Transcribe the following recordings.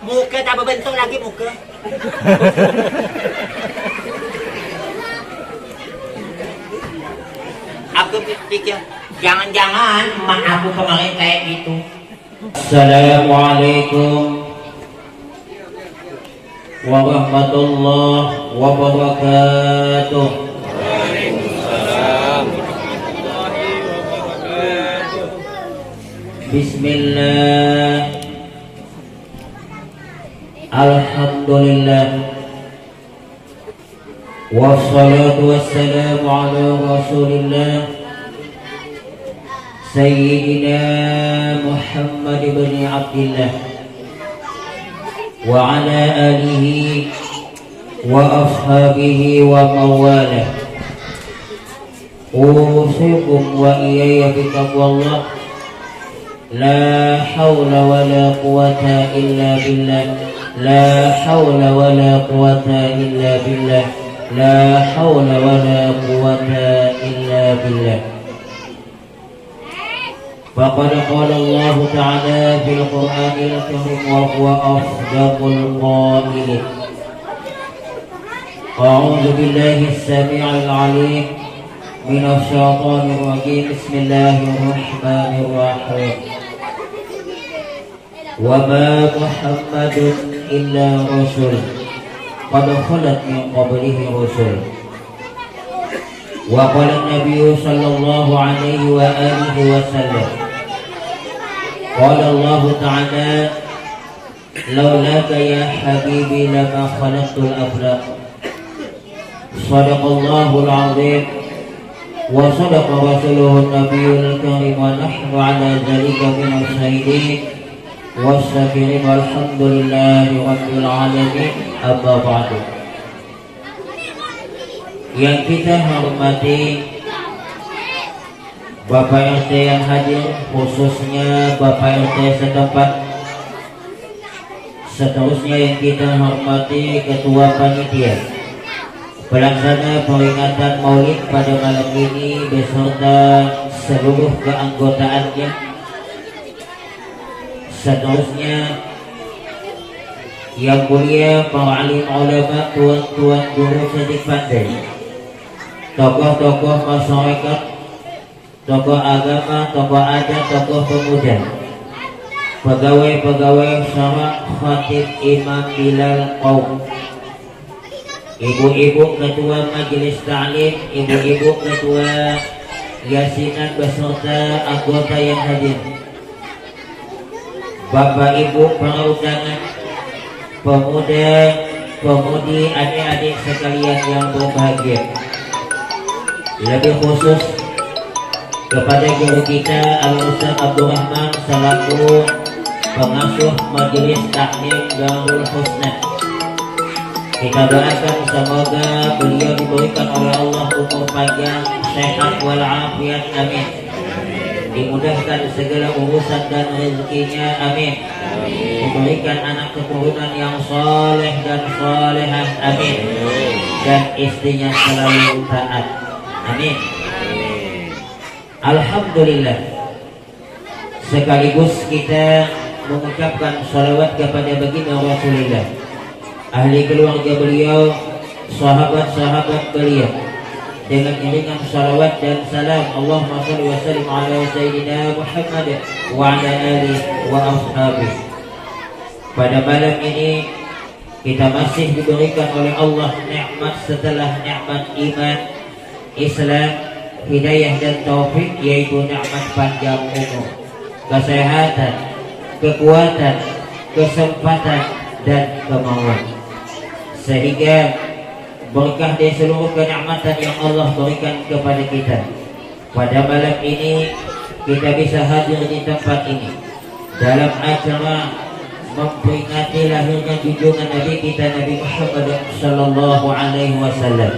Muka tak berbentuk lagi muka. Aku pikir jangan-jangan mak aku kemarin kayak gitu. Assalamualaikum warahmatullahi wabarakatuh. Waalaikumsalam warahmatullahi wabarakatuh. Bismillah. Alhamdulillah. Wassalatu wassalamu ala Rasulillah Sayyidina Muhammad ibn Abdillah wa ala alihi wa ashabihi wa mawalah. Usikum wa iyaya bitaqwallah. La hawla wa la quwata illa billah. La hawla wa la quwata illa billah. La hawla wa la quwata illa billah. فقد قال الله تعالى في القرآن الكريم وهو أصدق القائلين. أعوذ بالله السميع العليم من الشيطان الرجيم. بسم الله الرحمن الرحيم. وما محمد إلا رسول قد خلت من قبله رسل. وقال النبي صلى الله عليه وآله وسلم قال الله تعالى لولاك يا حبيبي لما خلقت الأفلاك. صدق الله العظيم وصدق رسوله النبي الكريم ونحن على ذلك من الشهيدين والشاكرين والحمد لله رب العالمين. أما بعد. Yang kita hormati Bapak RT yang hadir, khususnya Bapak RT setempat. Seterusnya yang kita hormati Ketua Panitia Pelaksana peringatan Maulid pada malam ini beserta seluruh keanggotaannya. Seterusnya yang mulia para alim ulama, tuan-tuan guru sedik pandai, tokoh-tokoh masyarakat, tokoh agama, tokoh adat, tokoh pemuda, pegawai-pegawai syara, khatib, imam, bilal, qaum, ibu-ibu ketua majelis ta'lim, ibu-ibu ketua yasinan beserta anggota yang hadir, bapak ibu para undangan, pemuda, pemudi, adik-adik sekalian yang berbahagia. Lebih khusus kepada guru kita Al-Ustaz Abdul Rahman selaku pengasuh Majelis Taklim Darul Husna. Kita doakan semoga beliau diberikan oleh Allah umur panjang, sehat walafiat, amin. Dimudahkan segala urusan dan rezekinya, amin. Diberikan anak keturunan yang soleh dan solehah, amin. Dan istrinya selalu taat, amin. Alhamdulillah. Sekaligus kita mengucapkan salawat kepada baginda Rasulullah, ahli keluarga beliau, sahabat-sahabat beliau, dengan iringan salawat dan salam. Allahumma shalli wa sallim ala sayyidina Muhammad wa ala alihi wa ashabihi. Pada malam ini kita masih diberikan oleh Allah nikmat setelah nikmat iman, Islam, hidayah dan taufik, yaitu nikmat panjang umur, kesehatan, kekuatan, kesempatan dan kemauan, sehingga berkah dari seluruh kenikmatan yang Allah berikan kepada kita. Pada malam ini kita bisa hadir di tempat ini dalam acara memperingati lahirnya junjungan Nabi kita Nabi Muhammad sallallahu alaihi wasallam.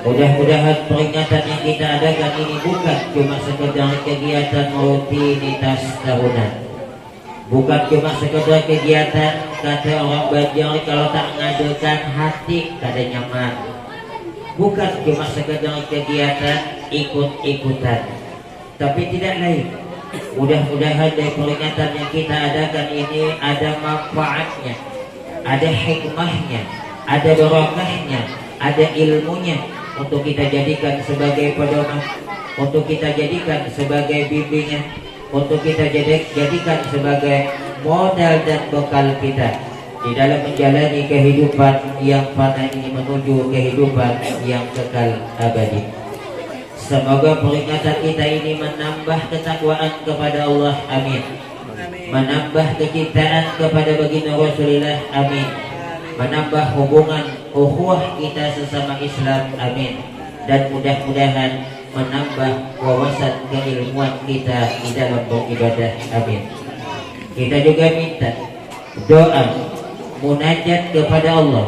Mudah-mudahan peringatan yang kita adakan ini bukan cuma sekedar kegiatan rutinitas tahunan, bukan cuma sekedar kegiatan kata orang Banjar kalau tak ngadakan hati kada nyaman, bukan cuma sekedar kegiatan ikut-ikutan, tapi tidak lain. Mudah-mudahan dari peringatan yang kita adakan ini ada manfaatnya, ada hikmahnya, ada barokahnya, ada ilmunya untuk kita jadikan sebagai pedoman, untuk kita jadikan sebagai bimbingan, untuk kita jadikan sebagai modal dan bekal kita di dalam menjalani kehidupan yang fana ini menuju kehidupan yang kekal abadi. Semoga peringatan kita ini menambah ketakwaan kepada Allah, amin. Menambah kecintaan kepada baginda Rasulullah, amin. Menambah hubungan ukhuwah kita sesama Islam, amin. Dan mudah-mudahan menambah wawasan keilmuan kita di dalam beribadah, amin. Kita juga minta doa munajat kepada Allah.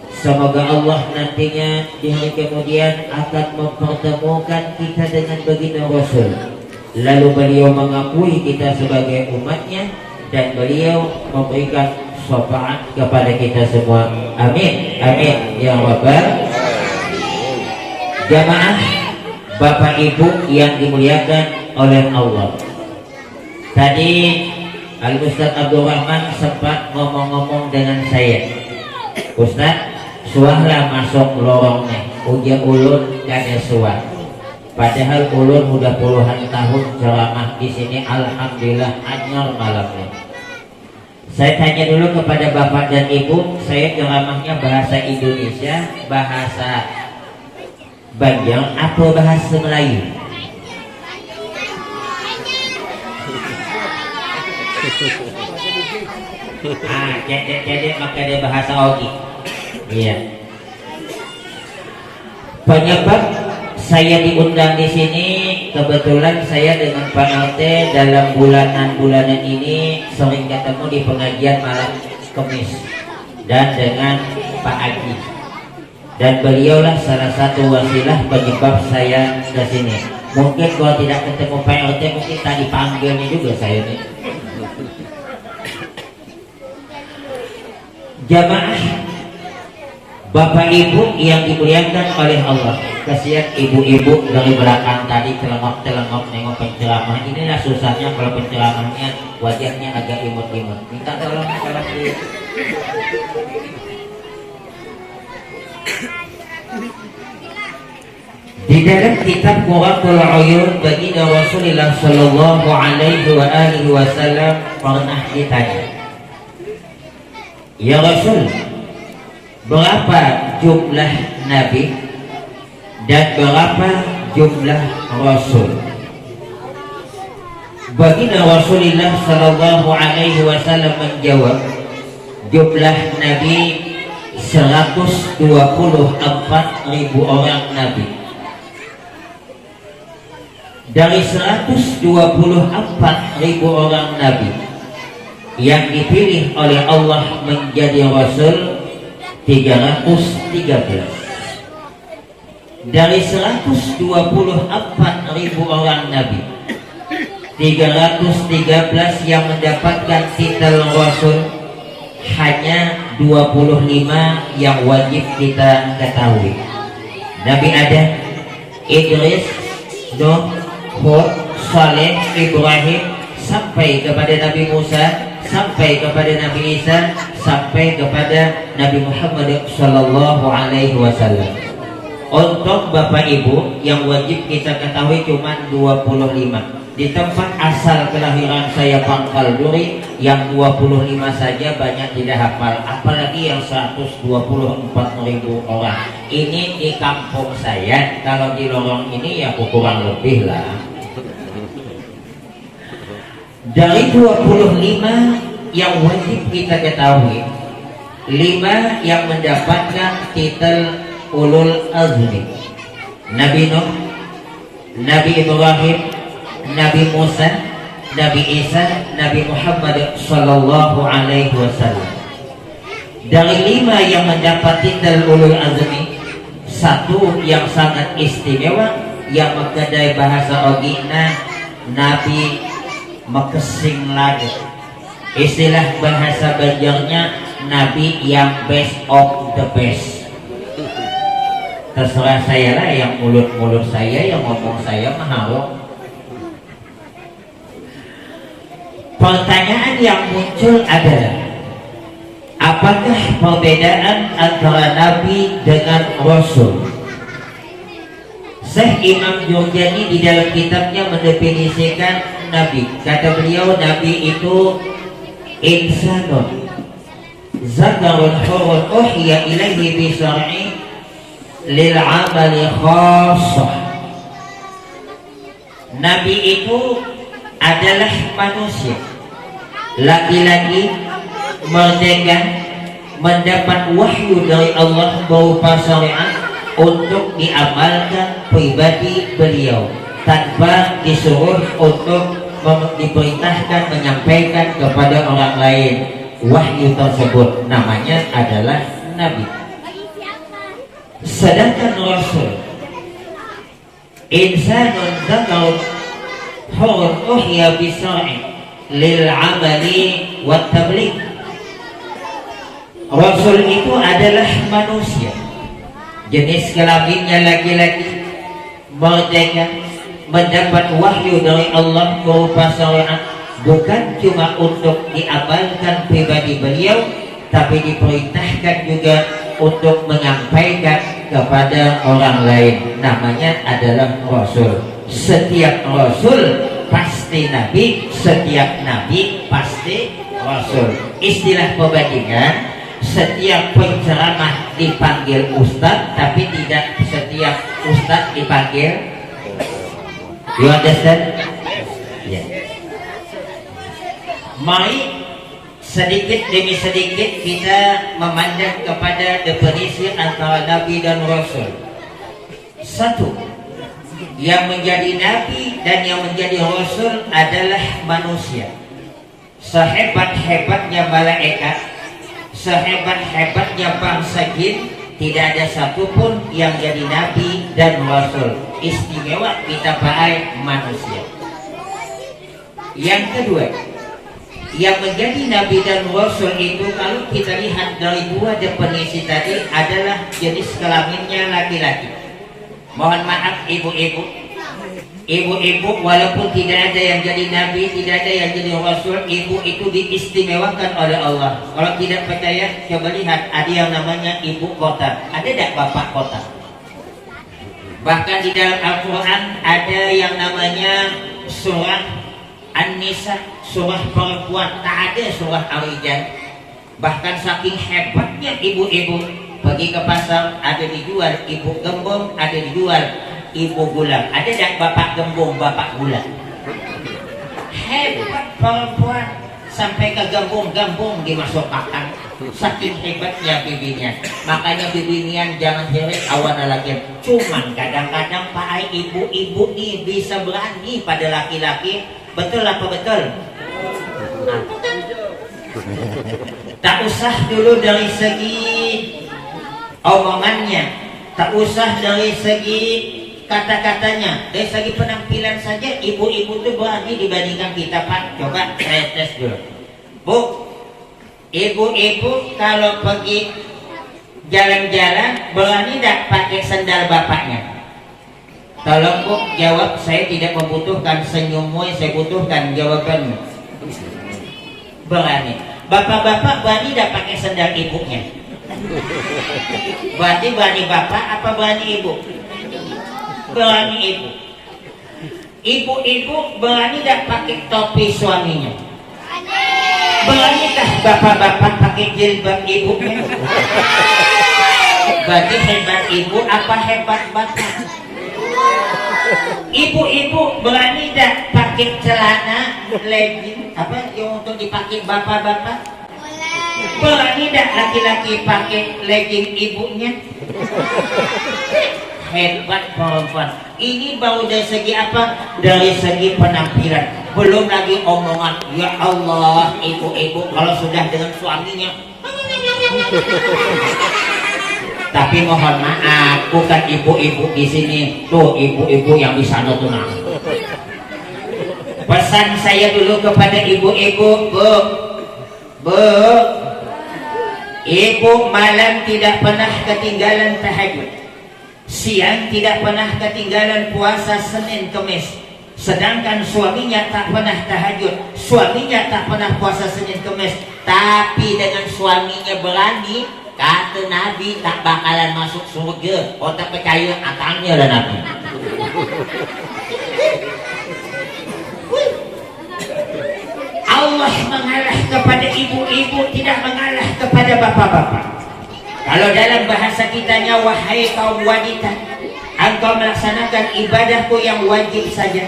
Semoga Allah nantinya di hari kemudian akan mempertemukan kita dengan baginda Rasul. Lalu beliau mengakui kita sebagai umatnya dan beliau memberikan syafaat kepada kita semua. Amin, amin ya rabbal. Jamaah Bapak Ibu yang dimuliakan oleh Allah. Tadi Al-Ustaz Abdul Rahman sempat ngomong-ngomong dengan saya. Ustaz, suahlah masuk lorongnya, uja ulun gak ada suah. Padahal ulun udah puluhan tahun ceramah di sini, alhamdulillah anyar malamnya. Saya tanya dulu kepada Bapak dan Ibu, saya ceramahnya bahasa Indonesia, bahasa Banjar, atau bahasa Melayu? Jadi maka dia bahasa Ogi. Iya. Penyebab saya diundang di sini, kebetulan saya dengan Pak LT dalam bulanan-bulanan ini sering ketemu di pengajian malam Kamis dan dengan Pak Aji. Dan beliaulah salah satu wasilah penyebab saya ke sini. Mungkin kalau tidak ketemu Pak LT mungkin tadi panggilnya juga saya nih. Jamaah Bapak Ibu yang dimuliakan oleh Allah, kasihan ibu-ibu dari belakang tadi telengok-telengok nengok penceramah. Inilah susahnya kalau penceramahnya wajahnya agak imut-imut. Minta tolong di di dalam kitab Qurratul Uyun baginda Rasulullah sallallahu alaihi wasallam pernah ditanya, ya Rasul, berapa jumlah nabi dan berapa jumlah rasul? Baginda Rasulullah sallallahu alaihi wasallam menjawab, jumlah nabi 124.000 orang nabi. Dari 124.000 orang nabi yang dipilih oleh Allah menjadi rasul 313. Dari 124.000 orang nabi, 313 yang mendapatkan titel rasul, hanya 25 yang wajib kita ketahui. Nabi Adam, Idris, Nuh, Hud, Saleh, Ibrahim, sampai kepada Nabi Musa, sampai kepada Nabi Isa, sampai kepada Nabi Muhammad sallallahu alaihi wasallam. Untuk Bapak Ibu yang wajib kita ketahui cuma 25. Di tempat asal kelahiran saya Pangkal Duri, yang 25 saja banyak tidak hafal, apalagi yang 124.000 orang. Ini di kampung saya, kalau di lorong ini ya kurang lebih lah. Dari 25 yang wajib kita ketahui, 5 yang mendapatkan titel Ulul Azmi: Nabi Nuh, Nabi Ibrahim, Nabi Musa, Nabi Isa, Nabi Muhammad sallallahu alaihi wasallam. Dari 5 yang mendapat titel Ulul Azmi, 1 yang sangat istimewa, yang mengadai bahasa Ogina, Nabi Mekesing lagi. Istilah bahasa Banjarnya, Nabi yang best of the best. Terserah saya lah, yang mulut-mulut saya, yang ngomong saya maharok. pertanyaan yang muncul adalah, apakah perbedaan antara Nabi dengan Rasul? Syekh Imam Jurjani di dalam kitabnya mendefinisikan Nabi. Kata beliau, Nabi itu insanun zakarun hurun uhya ilaihi bisar'i lil amali khassah. Nabi itu adalah manusia laki-laki merdeka, mendapat wahyu dari Allah berupa syariat untuk diamalkan pribadi beliau tanpa disuruh untuk diperintahkan menyampaikan kepada orang lain. Wahyu tersebut namanya adalah Nabi. Sedangkan Rasul insanun zakarun hurun uhya bisar'i lil amali wat tabligh. Rasul itu adalah manusia, jenis kelaminnya laki-laki, merdeka, mendapat wahyu dari Allah berupa syariat, bukan cuma untuk diamalkan pribadi beliau, tapi diperintahkan juga untuk menyampaikan kepada orang lain. Namanya adalah Rasul. Setiap Rasul pasti Nabi, setiap Nabi pasti Rasul. Istilah perbandingan, setiap penceramah dipanggil Ustadz, tapi tidak setiap Ustadz dipanggil. You understand? Ya. Mari sedikit demi sedikit kita memandang kepada definisi antara Nabi dan Rasul. Satu, yang menjadi Nabi dan yang menjadi Rasul adalah manusia. Sehebat-hebatnya malaikat, sehebat-hebatnya bangsa jin, tidak ada satupun yang jadi Nabi dan Rasul. Istimewa kita pakai manusia. Yang kedua, yang menjadi Nabi dan Rasul itu kalau kita lihat dari dua definisi tadi adalah jenis kelaminnya laki-laki. Mohon maaf ibu-ibu, ibu-ibu walaupun tidak ada yang jadi Nabi, tidak ada yang jadi Rasul, ibu itu diistimewakan oleh Allah. Kalau tidak percaya, coba lihat, ada yang namanya ibu kota, ada tidak bapak kota? Bahkan di dalam Al-Quran ada yang namanya surah An-Nisa, surah perempuan, tak ada surah Al-Rijal. Bahkan saking hebatnya ibu-ibu, pergi ke pasar ada dijual ibu gembong, ada dijual ibu gula. Ada tak bapak gembong, bapak gula? Hebat perempuan, sampai ke gembong-gembong dimasukkan. Saking hebatnya bibinya. Makanya bibinya jangan heret awan lagi. Cuman kadang-kadang Pak ibu-ibu nih bisa berani pada laki-laki. Betul apa betul? Nah. Tak usah dulu dari segi omongannya, tak usah dari segi kata-katanya, dari segi penampilan saja ibu-ibu itu berani dibandingkan kita Pak. Coba saya tes dulu. Bu, ibu-ibu kalau pergi jalan-jalan berani tidak pakai sandal bapaknya? Tolong Bu jawab, saya tidak membutuhkan senyummu, saya butuhkan jawabanmu. Berani. Bapak-bapak berani tidak pakai sandal ibunya? Berarti berani bapak apa berani ibu? Berani ibu. Ibu-ibu berani tidak pakai topi suaminya? Beranikah bapak-bapak pakai jilbab ibunya? Berarti hebat ibu apa hebat bapak? Ibu-ibu berani tidak pakai celana legging apa yang untuk dipakai bapak-bapak? Berani tidak laki-laki pakai legging ibunya? Hebat perempuan. Ini baru dari segi apa? Dari segi penampilan. Belum lagi omongan. Ya Allah, ibu-ibu kalau sudah dengan suaminya. Tapi mohon maaf, bukan ibu-ibu di sini. Tuh ibu-ibu yang di sana tuh nah. Pesan saya dulu kepada ibu-ibu, Bu, ibu malam tidak pernah ketinggalan tahajud, siang tidak pernah ketinggalan puasa Senin Kemis, Sedangkan suaminya tak pernah tahajud, suaminya tak pernah puasa Senin Kemis, tapi dengan suaminya berani, kata Nabi tak bakalan masuk surga. Oh tak percaya, akangnya lah Nabi. Allah mengalah kepada ibu-ibu, tidak mengalah kepada bapak-bapak. Kalau dalam bahasa kitanya, wahai kaum wanita, engkau melaksanakan ibadahku yang wajib saja,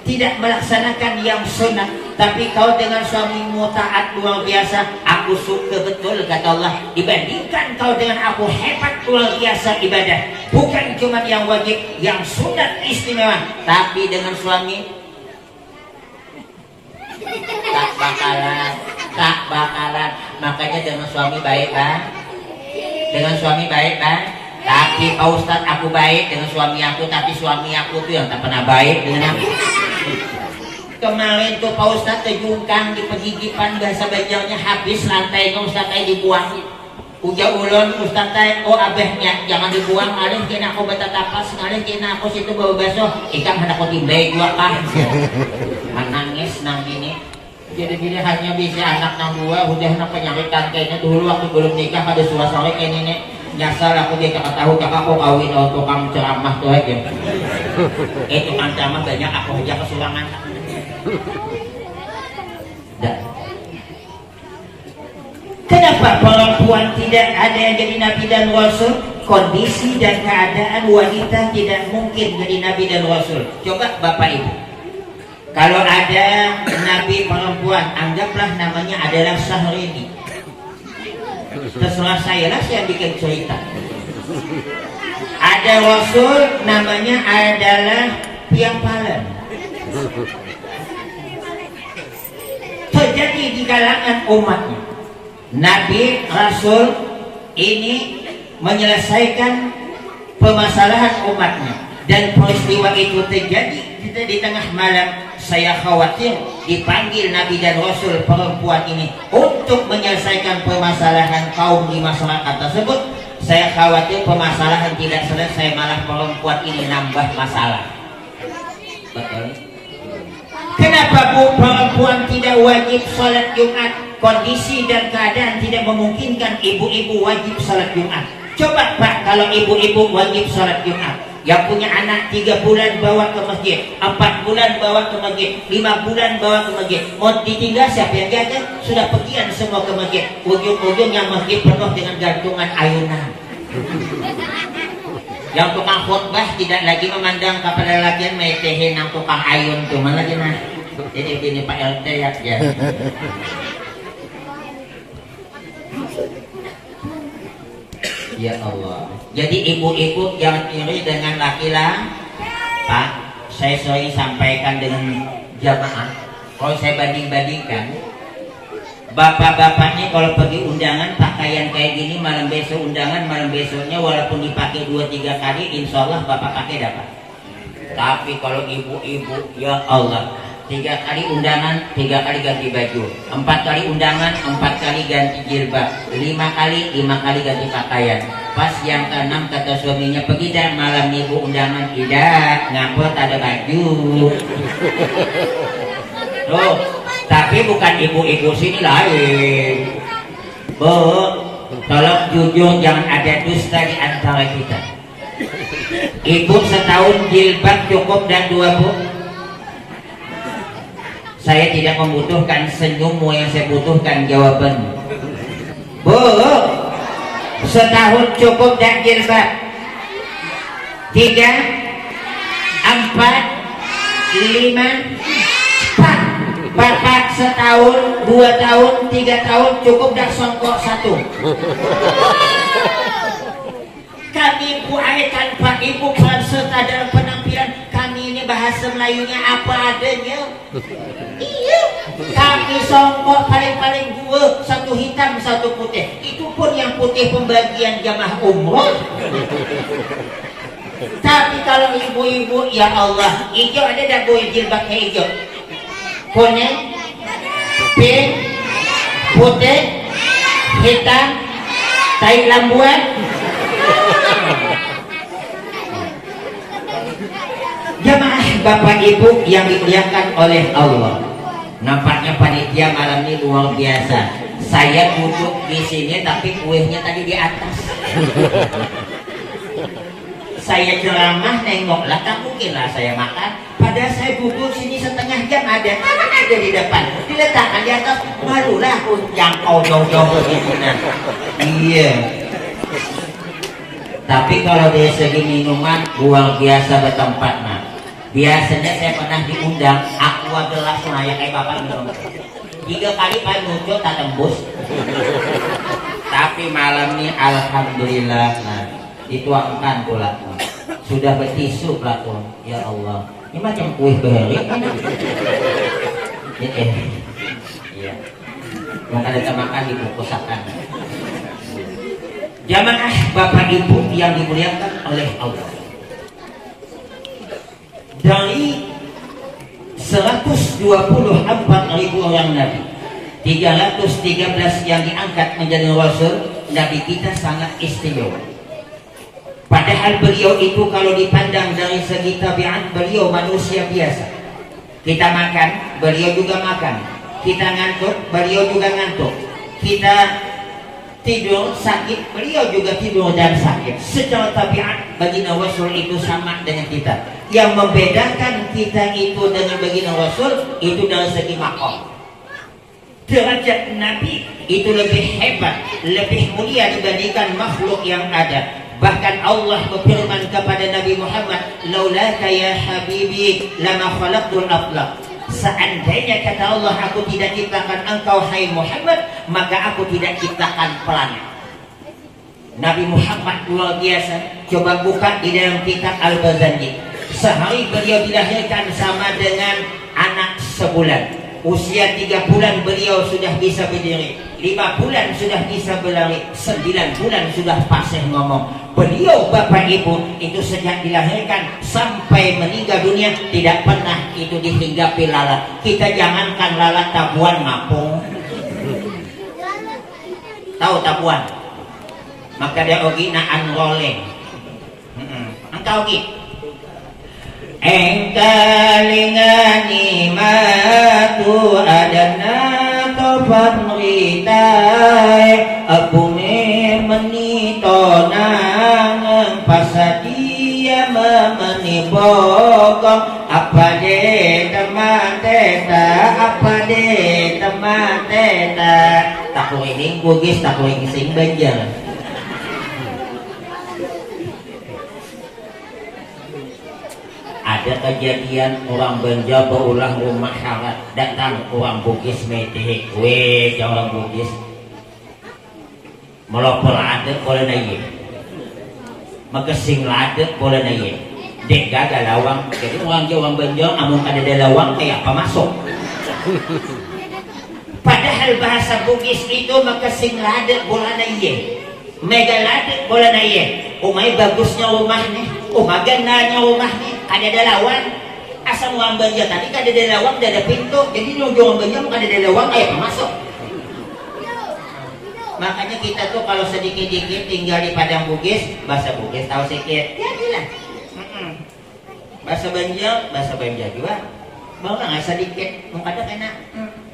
tidak melaksanakan yang sunnah, tapi kau dengan suamimu taat luar biasa, aku suka betul, kata Allah. Dibandingkan kau dengan aku hebat luar biasa ibadah, bukan cuma yang wajib, yang sunat istimewa, tapi dengan suami tak bakalan. Makanya dengan suami baik kan, dengan suami baik kan. Tapi Pak Ustadz, aku baik dengan suami aku, tapi suami aku tuh yang tak pernah baik dengan aku. Kemarin tuh Pak Ustadz kejungkang di pegigipan, bahasa Banjarnya habis lantainya Ustadz kayak dibuang. Uja ulun Ustadz kayak, oh abahnya jangan dibuang, alih kena aku bata tapas, alih kena aku situ bau baso, ikan hendak aku timbay juga kan. Menangis nang gini. Jadi hanya bisa anak nang dua, udah nak penyakit kayaknya dulu waktu belum nikah ada suasana kayak nenek. Nyasar aku dia kakak tahu kakak aku kawin tukang ceramah tuh aja. Tukang ceramah banyak, aku aja kesulangan. Kenapa perempuan tidak ada yang jadi nabi dan rasul? Kondisi dan keadaan wanita tidak mungkin jadi nabi dan rasul. Coba bapak ibu, kalau ada nabi perempuan, anggaplah namanya adalah Syahrini. Terserah saya lah, saya bikin cerita. Ada rasul namanya adalah Piang Palen. Terjadi di kalangan umatnya. Nabi Rasul ini menyelesaikan permasalahan umatnya, dan peristiwa itu terjadi di tengah malam. Saya khawatir dipanggil Nabi dan Rasul perempuan ini untuk menyelesaikan permasalahan kaum di masyarakat tersebut. Saya khawatir permasalahan tidak selesai, malah perempuan ini nambah masalah. Betul? Kenapa bu perempuan tidak wajib sholat Jumat? Kondisi dan keadaan tidak memungkinkan ibu-ibu wajib sholat Jumat. Coba Pak, kalau ibu-ibu wajib sholat Jumat, yang punya anak 3 bulan bawa ke masjid, 4 bulan bawa ke masjid, 5 bulan bawa ke masjid, mau ditinggal siapa yang jaga? Sudah pergian semua ke masjid, ujung-ujungnya masjid penuh dengan gantungan ayunan. Yang tukang khutbah tidak lagi memandang kepada lagian metehin yang tukang ayun tuh malah nah. Jadi ini Pak LT ya. Ya Allah. Jadi ibu-ibu jangan iri dengan laki-laki. Pak, saya sering sampaikan dengan jamaah. Kalau saya banding-bandingkan, bapak-bapaknya kalau pergi undangan pakaian kayak gini, malam besok undangan, malam besoknya walaupun dipakai 2-3 kali, insya Allah bapak pakai dapat. Tapi kalau ibu-ibu, ya Allah, 3 kali undangan, 3 kali ganti baju, 4 kali undangan, 4 kali ganti jilbab, 5 kali ganti pakaian. Pas yang ke-6 kata suaminya, pergi dah malam minggu undangan. Tidak, ngapa tak ada baju. Tuh, tapi bukan ibu-ibu sini lain. Bu, tolong jujur, jangan ada dusta di antara kita. Ibu setahun jilbab cukup dan 2 bu? Saya tidak membutuhkan senyummu, yang saya butuhkan jawaban. Bu, setahun cukup dan jilbab? 3, 4, 5, 4. Bapak setahun, 2 tahun, 3 tahun cukup dan songkok 1. Kami Bu Ai tanpa ibu peran serta dalam penampilan kami ini, bahasa Melayunya apa adanya. Iya, kami songkok paling-paling 2, 1 hitam 1 putih. Itu pun yang putih pembagian jamaah umroh. Tapi kalau ibu-ibu, ya Allah, hijau ada dah bu jilbabnya hijau, kuning, pink, putih, hitam, tai lambuan. Jamaah Bapak Ibu yang dimuliakan oleh Allah, nampaknya panitia malam ini luar biasa. Saya duduk di sini tapi kuenya tadi di atas. Saya ceramah nengoklah, tak mungkinlah saya makan. Padahal saya duduk sini setengah jam ada, mana ada di depan, diletakkan di atas. Malulah aku jangkau jauh-jauh begitu. Iya. Tapi kalau dari segi minuman luar biasa bertempat nah. Biasanya saya pernah diundang aqua gelas naya kayak bapak minum 3 kali paling muncul tak tembus. Tapi malam ini alhamdulillah nah, dituangkan pula sudah bertisu pelakon. Ya Allah, ini macam kue beri. Iya, yang ada makan dibungkusakan. Jamaah Bapak Ibu yang dimuliakan oleh Allah, dari 124.000 orang Nabi, 313 yang diangkat menjadi Rasul, Nabi kita sangat istimewa. Padahal beliau itu kalau dipandang dari segi tabiat, beliau manusia biasa. Kita makan, beliau juga makan. Kita ngantuk, beliau juga ngantuk. Kita tidur sakit, beliau juga tidur dan sakit. Secara tabiat baginda Rasul itu sama dengan kita. Yang membedakan kita itu dengan baginda Rasul itu dari segi maqam. Derajat Nabi itu lebih hebat, lebih mulia dibandingkan makhluk yang ada. Bahkan Allah berfirman kepada Nabi Muhammad, "Laulaka ya habibi lama khalaqtul aflaq." Seandainya kata Allah, aku tidak ciptakan engkau hai Muhammad, maka aku tidak ciptakan planet. Nabi Muhammad luar biasa. Coba buka di dalam kitab Al-Bazanji. Sehari beliau dilahirkan sama dengan anak sebulan. Usia 3 bulan beliau sudah bisa berdiri, 5 bulan sudah bisa berlari, 9 bulan sudah fasih ngomong. Beliau Bapak Ibu itu sejak dilahirkan sampai meninggal dunia tidak pernah itu dihinggapi lalat. Kita jangankan lalat, tabuan ngapung. Tahu tabuan? Maka dia ogi naan roleng. Engkau ogi engkalingani matu adana tofan ritai apune menito nang pasadia memeni bokong apa de teman teta apa de teman teta taku ini bugis taku ini sing banjar. Ada kejadian orang Banja berulang rumah harat, datang orang Bugis medeh, weh orang Bugis melopol adet boleh naik, makasing adet boleh naik, dek gagal lawang. Jadi orang Jawa Banja amun ada lawang kayak apa masuk. Padahal bahasa Bugis itu makasing adet boleh naik, megalade boleh naik. Umay bagusnya rumahnya, gandanya rumahnya. Ada lawang, asal orang Banja tadi kan ada lawang, ada pintu. Jadi orang Banja bukan ada lawang, ayo masuk. Makanya kita tuh kalau sedikit-dikit tinggal di Padang Bugis, bahasa Bugis tahu sedikit, ya bilang. Bahasa Banja juga. Mau nggak sedikit, mau kadang enak,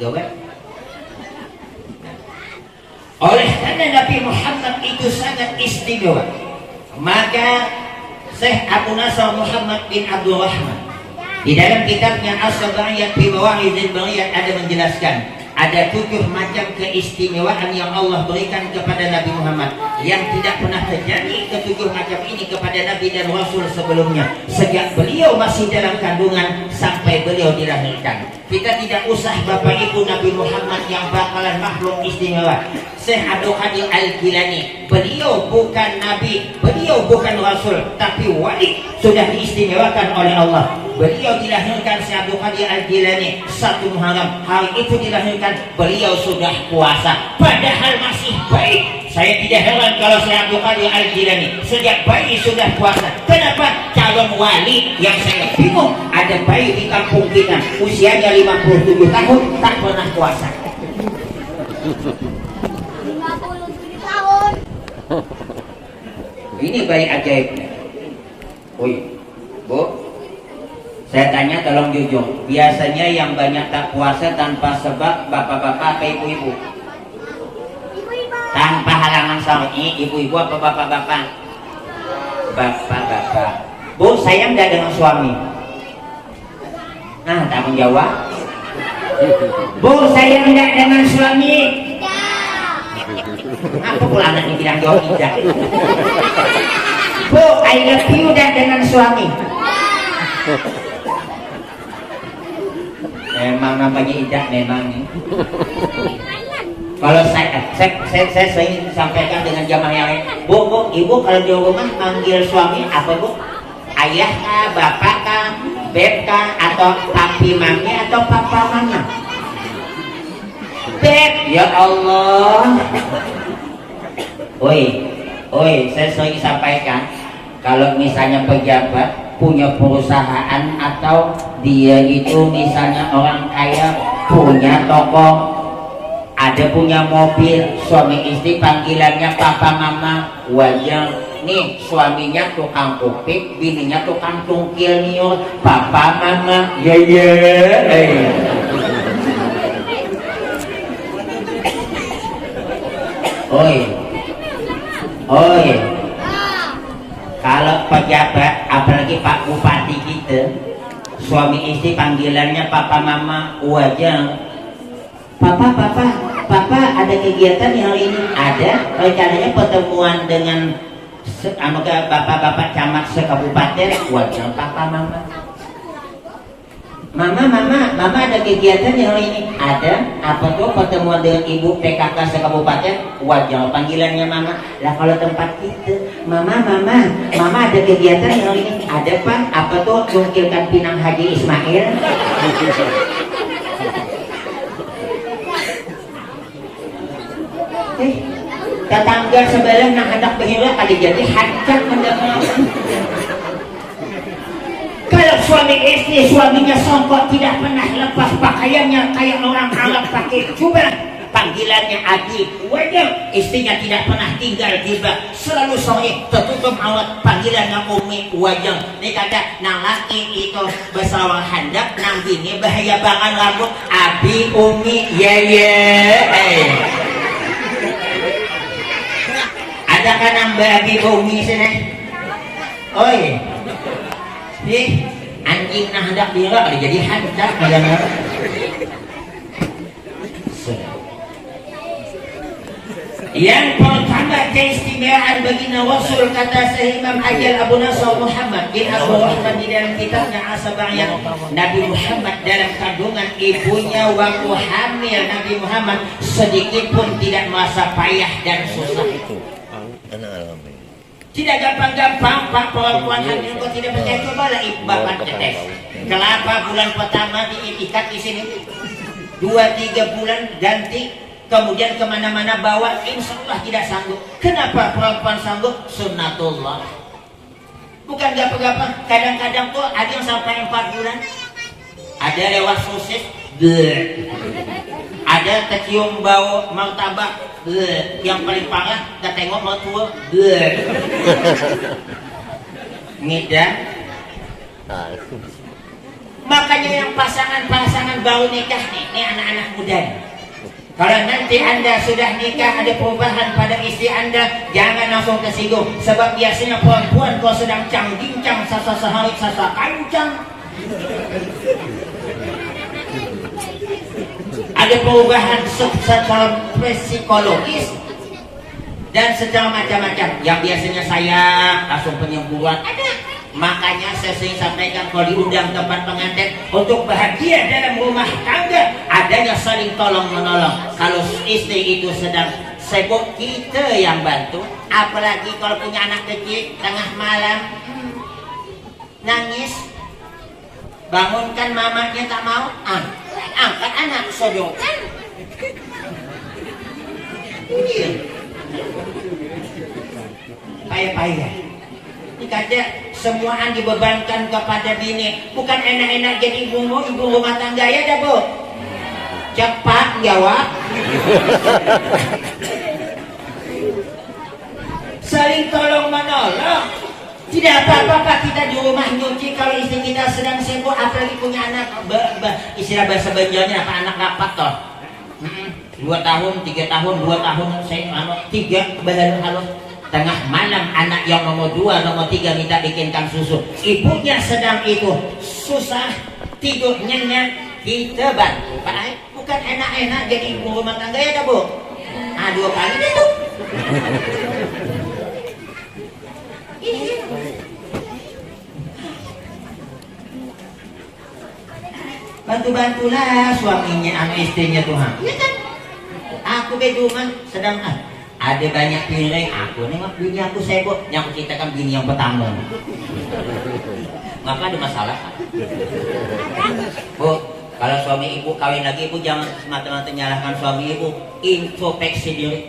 gawat. Oleh karena Nabi Muhammad itu sangat istimewa, maka Syekh Abu Nasr Muhammad bin Abdul Rahman di dalam kitabnya As-Sabaiyat fi Mawa'idil Bariyat ada menjelaskan ada 7 macam keistimewaan yang Allah berikan kepada Nabi Muhammad yang tidak pernah terjadi ke-7 macam ini kepada Nabi dan Rasul sebelumnya sejak beliau masih dalam kandungan sampai beliau dilahirkan. Kita tidak usah Bapak Ibu Nabi Muhammad yang bakalan makhluk istimewa. Syekh Abdul Qadir Al-Jilani, beliau bukan Nabi, beliau bukan Rasul, tapi wali, sudah diistimewakan oleh Allah. Beliau dilahirkan Syekh Abdul Qadir Al-Jilani 1 Muharram, hari itu dilahirkan beliau sudah puasa, padahal masih baik. Saya tidak heran kalau Syekh Abdul Qadir Al-Jilani sejak bayi sudah puasa. Kenapa? Calon wali yang saya bingung, ada bayi di kampung kita usianya 57 tahun tak pernah puasa. 57 tahun. Ini bayi ajaib. Woi, Bu, Saya tanya tolong jujur, biasanya yang banyak tak puasa tanpa sebab bapak-bapak apa ibu-ibu? Tanpa halangan syar'i, ibu-ibu apa bapak-bapak? Bapak-bapak. Bu, saya enggak dengan suami. Nah, tak menjawab. Bu, saya enggak dengan suami. Apa pula anak ini bilang jawab tidak? Bu, I love you dan dengan suami. Memang namanya idah memang nih. Kalau saya sering sampaikan dengan jamaah yang lain, bu, ibu kalau di rumah manggil suami apa bu? Ayah kah, bapak kah, beb kah, atau papi mami atau papa mama? Beb, ya Allah. Oi, saya sering sampaikan kalau misalnya pejabat punya perusahaan atau dia itu misalnya orang kaya punya toko, ada punya mobil, suami istri panggilannya papa mama, wajar nih suaminya tukang kupik, bininya tukang tungkil niur, papa mama, ya. Oi, kalau pejabat apalagi Pak Bupati kita, suami istri panggilannya papa mama, wajar. Papa ada kegiatan yang ini? Ada, rencananya pertemuan dengan bapak-bapak camat sekabupaten, wajar papa mama. Mama ada kegiatan yang ini? Ada, apa tuh pertemuan dengan ibu PKK sekabupaten, wajar panggilannya mama. Lah kalau tempat kita, mama ada kegiatan yang ini? Ada pak, apa tuh jungkilkan pinang Haji Ismail. Tetangga sebelah nak hendak berhira kali jadi hancur mendengar. Kalau suami istri, suaminya songkok tidak pernah lepas pakaiannya kayak orang Arab pakai jubah, panggilannya adik, wajar. Istrinya tidak pernah tinggal di bak, selalu sore tertutup aurat, panggilannya umi, wajar. Ini kata nang laki itu bersawang hendak, nang bini bahaya banget rambut, abi umi, ya. Adakah nambah abi umi sini? Oi. Nih, anjing nah hendak dira jadi hancur kayaknya. Yang pertama keistimewaan baginda Rasul, kata Syekh Imam Ajal Abu Nasr Muhammad bin Abu Rahman di dalam kitabnya Asaba'iyah, Nabi Muhammad dalam kandungan ibunya waktu hamil, Nabi Muhammad sedikit pun tidak merasa payah dan susah. Tidak gampang-gampang pak perempuan hamil kok tidak percaya, cobalah ibu bapak tes. Kelapa bulan pertama diikat di sini, 2-3 bulan ganti, kemudian kemana-mana bawa, insya Allah tidak sanggup. Kenapa perempuan sanggup? Sunnatullah. Bukan gampang-gampang. Kadang-kadang tuh ada yang sampai 4 bulan, ada lewat sosis, ada kecium bau martabak, yang paling parah gak tengok mertua, ngidam. Makanya yang pasangan baru nikah nih, ini anak-anak muda. Kalau nanti anda sudah nikah ada perubahan pada istri anda, jangan langsung tersinggung. Sebab biasanya perempuan kalau sedang cang-gincang, sasa sehari sasa kancang, ada perubahan secara psikologis dan secara macam-macam. Yang biasanya saya langsung penyembuhan ada. Makanya saya sering sampaikan kalau diundang tempat pengantin untuk bahagia dalam rumah tangga, adanya saling tolong menolong. Kalau istri itu sedang sibuk, kita yang bantu. Apalagi kalau punya anak kecil, tengah malam nangis, bangunkan mamanya tak mau, angkat anak sodokan. Payah-payah. Ini kata semuaan dibebankan kepada bini. Bukan enak-enak jadi ibu rumah tangga ya dah bu. Cepat jawab. Saling tolong menolong. Tidak apa-apa Pak, kita di rumah nyuci kalau istri kita sedang sibuk, apalagi punya anak istilah bahasa Banjarnya apa, anak rapat toh. 2 tahun, 3 tahun, 2 tahun, saya 3 badan halus. Tengah malam anak yang nomor 2, nomor 3 minta bikinkan susu. Ibunya sedang itu susah tidur nyenyak, kita bantu Pak. Bukan enak-enak jadi ibu rumah tangga ya Bu. 2 kali deh tuh. Bantu-bantulah suaminya sama istrinya Tuhan. Iya kan? Aku beduman sedang ada banyak piring, aku nengok bini aku sibuk, yang aku ceritakan bini yang pertama. Ngapa ada masalah? Bu, kalau suami ibu kawin lagi, ibu jangan semata-mata menyalahkan suami ibu, introspeksi diri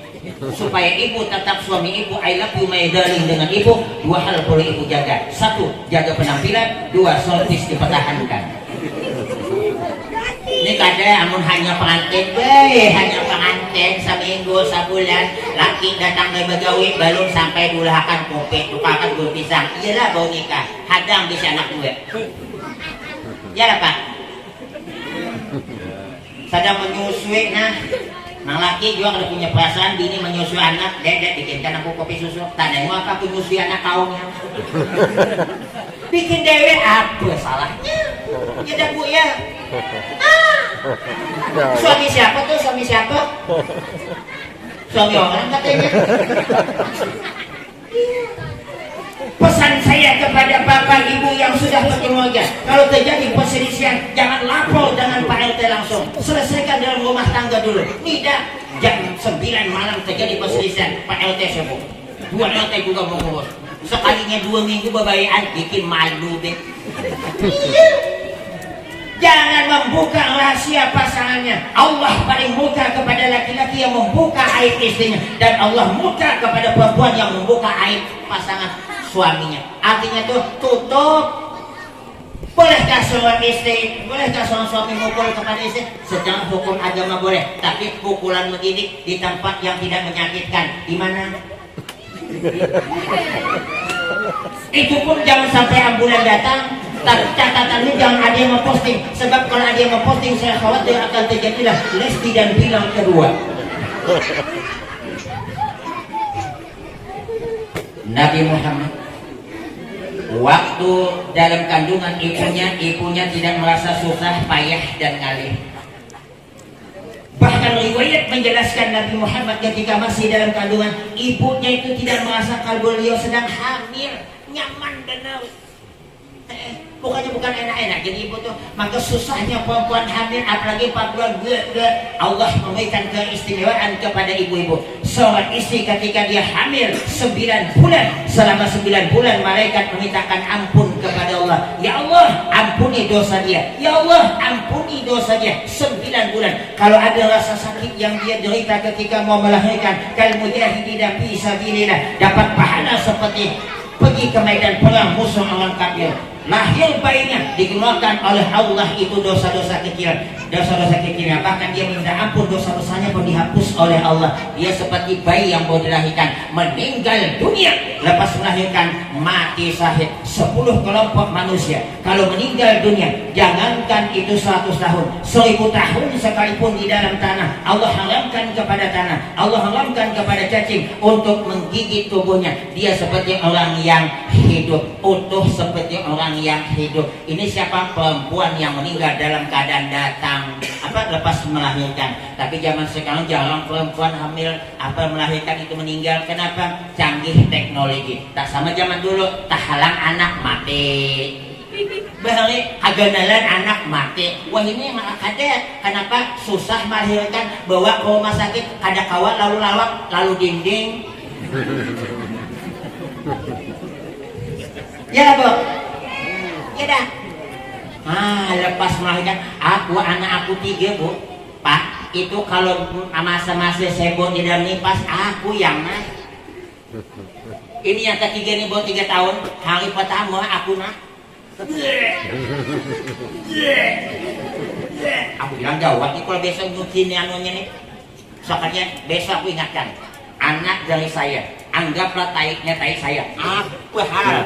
supaya ibu tetap suami ibu. I love you my darling dengan ibu. 2 hal perlu ibu jaga. 1, jaga penampilan. 2, service dipertahankan. Ini kada amun hanya pengantin, hanya pengantin seminggu sebulan, laki datang dari begawe belum sampai dulahakan kopi, tukarkan gul pisang. Iyalah bau nikah, hadang bisa anak gue. Ya Pak. Sedang menyusui nang laki juga ada punya perasaan, bini menyusui anak, dedek bikinkan aku kopi susu. Tanya mau apa aku nyusui anak kaumnya? Bikin dewe apa salahnya? Ya Bu ya. Suami siapa tuh? Suami siapa? Suami orang katanya. Pesan saya kepada bapak ibu yang sudah berkeluarga, kalau terjadi perselisihan jangan lapor dengan Pak RT langsung, selesaikan dalam rumah tangga dulu. Tidak jam 9 malam terjadi perselisihan, Pak RT sibuk, 2 RT juga mau ngurus. Sekalinya 2 minggu bebayaan, bikin malu deh. Jangan membuka rahasia pasangannya. Allah paling murka kepada laki-laki yang membuka aib istrinya, dan Allah murka kepada perempuan yang membuka aib pasangan suaminya. Artinya tuh tutup. Bolehkah seorang istri, bolehkah seorang suami mukul kepada istri? Secara hukum agama boleh, tapi pukulan mendidik di tempat yang tidak menyakitkan. Di mana? Itu pun jangan sampai ambulan datang. Tapi catatannya jangan ada yang memposting, sebab kalau ada yang memposting saya khawatir akan terjadilah Lesti dan Bilang kedua. Nabi Muhammad waktu dalam kandungan ibunya tidak merasa susah, payah dan ngalih. Bahkan riwayat menjelaskan Nabi Muhammad ketika masih dalam kandungan, ibunya itu tidak merasa kalau beliau sedang hamil, nyaman dan bukan enak-enak. Jadi ibu tuh, maka susahnya perempuan hamil apalagi 4 bulan. Allah memberikan keistimewaan kepada ibu-ibu. Seorang istri ketika dia hamil 9 bulan, selama 9 bulan malaikat memintakan ampun kepada Allah. Ya Allah, ampuni dosa dia. Ya Allah, ampuni dosa dia. 9 bulan. Kalau ada rasa sakit yang dia derita ketika mau melahirkan, kal mujahidina fi sabilillah, dapat pahala seperti pergi ke medan perang musuh orang kafir. Lahir bayinya dikeluarkan oleh Allah itu dosa-dosa kecil, bahkan dia minta ampun, dosa-dosanya pun dihapus oleh Allah. Dia seperti bayi yang baru dilahirkan, meninggal dunia lepas melahirkan, mati syahid. 10 kelompok manusia kalau meninggal dunia, jangankan itu 100 tahun, 1000 tahun sekalipun di dalam tanah, Allah haramkan kepada tanah, Allah haramkan kepada cacing untuk menggigit tubuhnya. Dia seperti orang yang hidup, utuh seperti orang yang hidup. Ini siapa? Perempuan yang meninggal dalam keadaan datang lepas melahirkan. Tapi zaman sekarang jarang perempuan hamil melahirkan itu meninggal. Kenapa? Canggih teknologi. Tak sama zaman dulu, tak halang anak mati, balik kaganalan anak mati. Wah ini malah ada. Kenapa? Susah melahirkan, bawa ke rumah sakit, ada kawat lalu lawak lalu dinding. Ya Bu, ya dah. Lepas melahirkan, anak aku 3 Bu. Pak, itu kalau masa-masa sibuk di dalam nipas, aku yang ini yang ketiga nih Bu, 3 tahun. Hari pertama aku aku bilang jawab nih, kalau besok nyuci nih anunya nih. Soalnya besok aku ingatkan, anak dari saya, Anggaplah taiknya tai saya. Apa hal?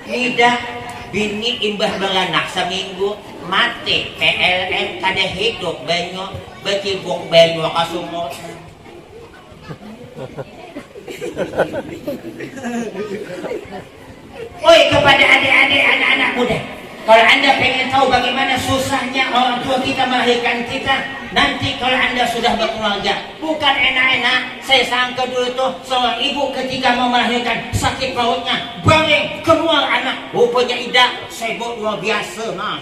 Tidak bini imbah beranak seminggu mati PLN kada hidup banyak becibuk banyak kasumur. Oi, kepada adik-adik anak-anak muda, kalau anda pengen tahu bagaimana susahnya orang tua kita melahirkan kita, nanti kalau anda sudah berkeluarga, bukan enak-enak. Saya sangka dulu tuh seorang ibu ketika mau melahirkan sakit perutnya, bangeng keluar anak, rupanya tidak, sibuk luar biasa nah.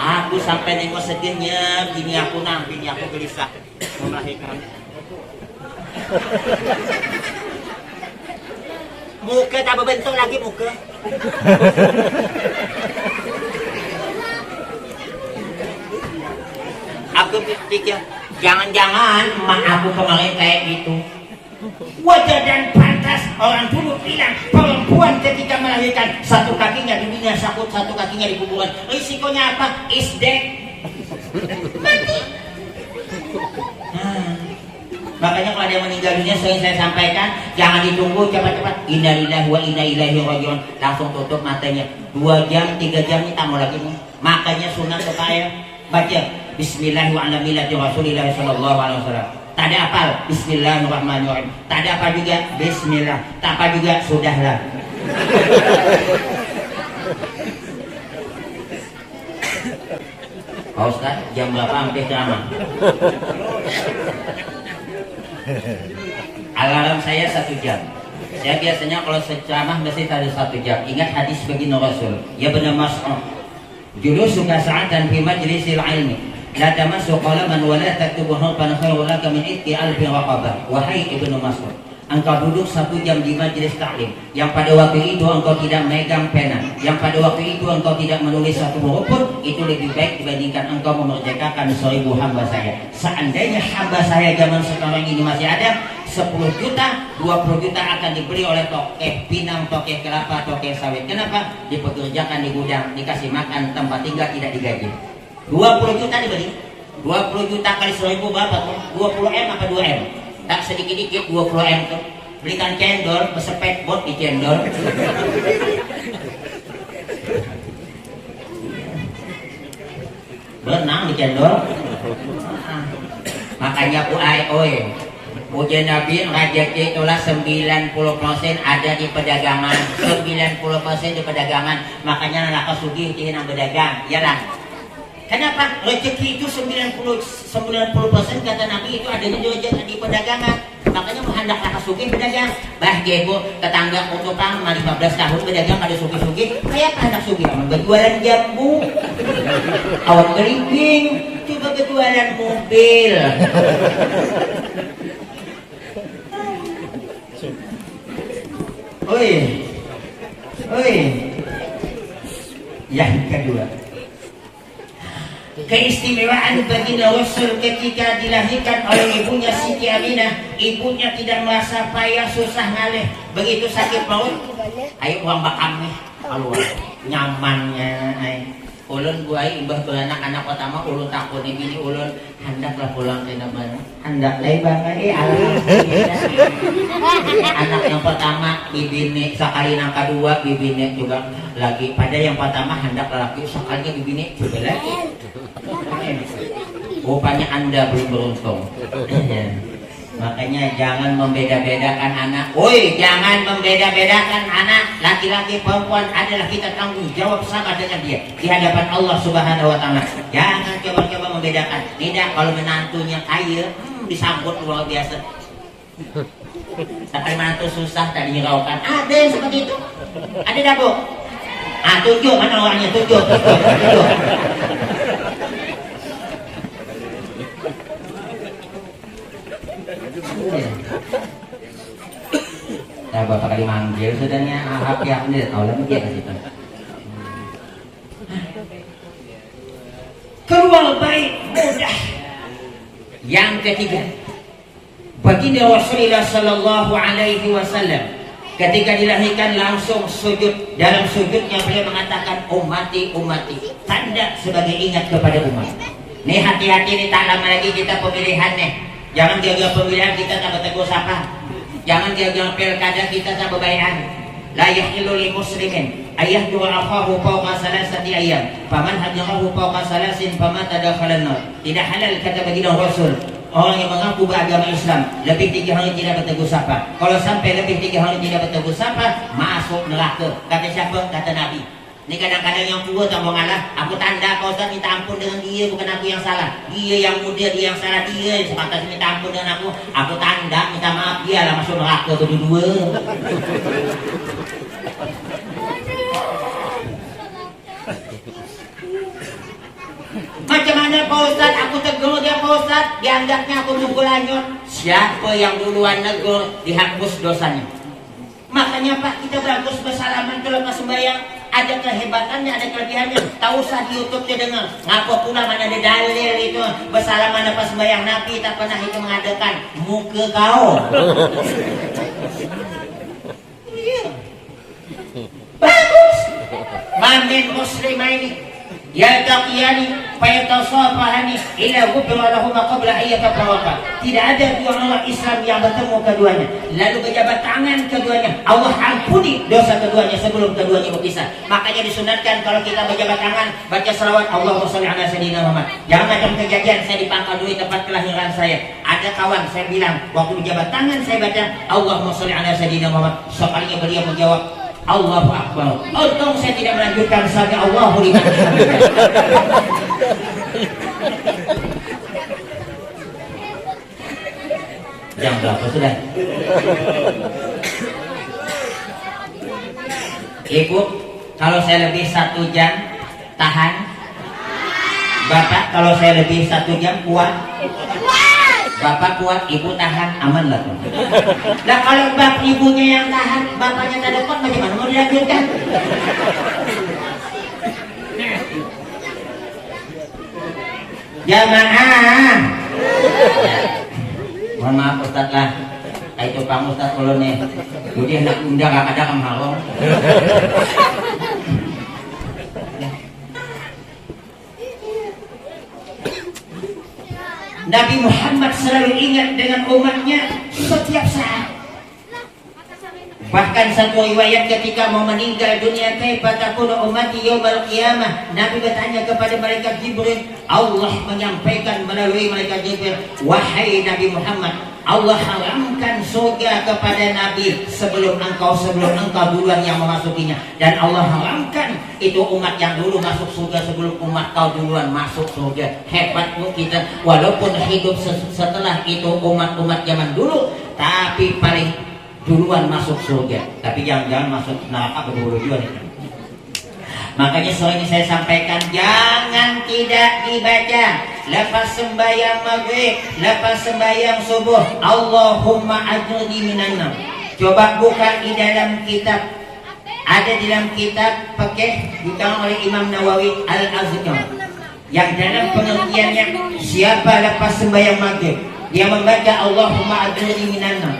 Aku sampai nengok sedihnya bini aku gelisah mau melahirkan. Muka tak berbentuk lagi muka. Aku pikir jangan-jangan emak aku kemarin kayak gitu. Wajar dan pantas orang dulu bilang perempuan ketika melahirkan satu kakinya di dunia sakut, satu kakinya di kuburan. Risikonya apa? Is dead. Mati. Makanya kalau ada yang meninggal dunia sering saya sampaikan jangan ditunggu cepat-cepat. Innalillahi wa inna ilaihi raji'un. Langsung tutup matanya. 2 jam 3 jam ini tamu lagi nih. Makanya sunat supaya baca Bismillahirrahmanirrahim Rasulullah sallallahu alaihi wasallam. Tak ada apal Bismillahirrahmanirrahim. Tak ada apa juga Bismillah. Tak apa juga sudahlah. Pak Ustaz, jam berapa sampai ceramah? Alarm saya 1 jam. Saya biasanya kalau ceramah mesti ada 1 jam. Ingat hadis baginda Rasul. Ya benar Mas'ud. Julusuka sa'atan fi majlisil ilmi. La tamassu qalaman wa la taktubu harfan khairun laka min itti alfi raqabah. Wahai Ibnu Mas'ud, engkau duduk 1 jam di majelis taklim yang pada waktu itu engkau tidak megang pena, yang pada waktu itu engkau tidak menulis satu huruf pun, itu lebih baik dibandingkan engkau memerdekakan 1000 hamba saya. Seandainya hamba saya zaman sekarang ini masih ada, 10 juta, 20 juta akan diberi oleh tokeh pinang, tokeh kelapa, tokeh sawit. Kenapa? Dipekerjakan di gudang, dikasih makan, tempat tinggal, tidak digaji. 20 juta diberi. 20 juta kali 1000 berapa tuh? 20 M apa 2 M? Tak sedikit-dikit 20 M tuh. Belikan cendol, pesepet bot di cendol. Berenang di cendol. Makanya ku ai oi. Ujian Nabi rezeki itulah 90% ada di perdagangan, 90% di perdagangan. Makanya anak sugih yang berdagang, iyalah. Kenapa? Rezeki itu 90% kata Nabi itu ada di perdagangan. Makanya hendaklah kasugih berdagang. Bah gebo tetangga utupang 15 tahun berdagang ada sugih-sugih. Kayak anak sugih aman berjualan jambu. Awan gerimping, coba berjualan mobil. Oi. Yang kedua, keistimewaan baginda Rasul ketika dilahirkan oleh ibunya Siti Aminah. Ibunya tidak merasa payah, susah ngalih. Begitu sakit perut, ayo uang bakam nih, keluar nyamannya. Ulun buai imbah beranak anak pertama, ulun takut nih bini ulun hendaklah pulang ke mana? Hendak lebar alhamdulillah. Anak yang pertama bibine, sekali yang kedua bibine juga lagi. Pada yang pertama hendak laki, sekali bibine juga lagi. Rupanya Anda belum beruntung. Makanya jangan membeda-bedakan anak. Woi, jangan membeda-bedakan anak. Laki-laki perempuan adalah kita tanggung jawab sama dengan dia di hadapan Allah Subhanahu wa taala. Jangan coba-coba membedakan. Tidak, kalau menantunya kaya, disambut luar biasa. Tapi menantu susah tadi nyeraukan. Ada yang seperti itu. Ada dah, Bu? Tunjuk mana orangnya, tunjuk. Saya bapak kali manggil sudahnya ahap ya ini tahu lah mungkin situ. Keluar baik mudah. Yang ketiga, baginda Rasulullah sallallahu alaihi wasallam Ketika dilahirkan langsung sujud. Dalam sujudnya beliau mengatakan ummati ummati, tanda sebagai ingat kepada umat. Nih hati-hati nih, tak lama lagi kita pemilihan nih. Jangan gagal pemilihan kita tak bertegur sapa. Jangan gagal pilkada kita tak berbaikan. La yahillu lil muslimin ayahdura akhahu fawqa salasati ayyam faman hajarahu fawqa salasin famata dakhalan nar. Tidak halal kata baginda Rasul, orang yang mengaku beragama Islam lebih 3 hari tidak bertegur sapa. Kalau sampai lebih 3 hari tidak bertegur sapa, masuk neraka. Kata siapa? Kata Nabi. Ini kadang-kadang yang tua tak mau ngalah. Aku tanda kau Ustaz minta ampun dengan dia, bukan aku yang salah. Dia yang muda, dia yang salah. Dia sepantas minta ampun dengan aku. Aku tanda minta maaf, dia lah masuk neraka kedua-dua. Macam mana Pak Ustaz? Aku tegur dia Pak Ustaz, dianggapnya aku mukul anyut. Siapa yang duluan negur dihapus dosanya. Makanya Pak, kita bagus bersalaman kalau pas sembahyang. Ada kehebatannya, ada kelebihannya. Tak usah di YouTube dia dengar. Ngapa pula mana ada dalil itu bersalaman pas sembahyang. Nabi tak pernah itu mengadakan. Muka kau. Bagus. Mamin muslimah ini yaltaqiyani fayatasafahani ila ghufira lahum qabla an yatafarraqa. Tidak ada dua orang Islam yang bertemu keduanya lalu berjabat tangan keduanya, Allah ampuni dosa keduanya sebelum keduanya berpisah. Makanya disunatkan kalau kita berjabat tangan baca selawat Allahumma shalli ala sayyidina Muhammad. Jangan macam kejadian saya di Pangkal tempat kelahiran saya, ada kawan saya bilang waktu berjabat tangan saya baca Allahumma shalli ala sayyidina Muhammad, sekalinya beliau menjawab Allahu Akbar. Untung saya tidak melanjutkan sampai Allahu liman hamidah. Jam berapa sudah? Ibu, kalau saya lebih 1 jam tahan. Bapak, kalau saya lebih 1 jam kuat. Bapak kuat, ibu tahan, aman lah. Nah kalau bapak ibunya yang tahan, bapaknya tak dapat, bagaimana mau dilanjutkan? Jamaah. Mohon maaf Ustaz lah. Itu Pak Ustaz kalau nih, jadi hendak undang ada kamharong. Nabi Muhammad selalu ingat dengan umatnya setiap saat. Bahkan satu riwayat ketika mau meninggal dunia, kaifa takunu ummati yaumal qiyamah, Nabi bertanya kepada malaikat Jibril. Allah menyampaikan melalui malaikat Jibril, wahai Nabi Muhammad, Allah haramkan surga kepada Nabi sebelum engkau duluan yang memasukinya. Dan Allah haramkan itu umat yang dulu masuk surga sebelum umat kau duluan masuk surga. Hebatmu kita, walaupun hidup setelah itu umat-umat zaman dulu, tapi paling duluan masuk surga. Tapi jangan masuk neraka berdua juga nih. Makanya sore ini saya sampaikan, jangan tidak dibaca lepas sembahyang maghrib, lepas sembahyang subuh Allahumma ajurni minan nar. Coba buka di dalam kitab, ada di dalam kitab fikih dikarang oleh Imam Nawawi Al-Azkar, yang dalam pengertiannya siapa lepas sembahyang maghrib dia membaca Allahumma ajurni minan nar,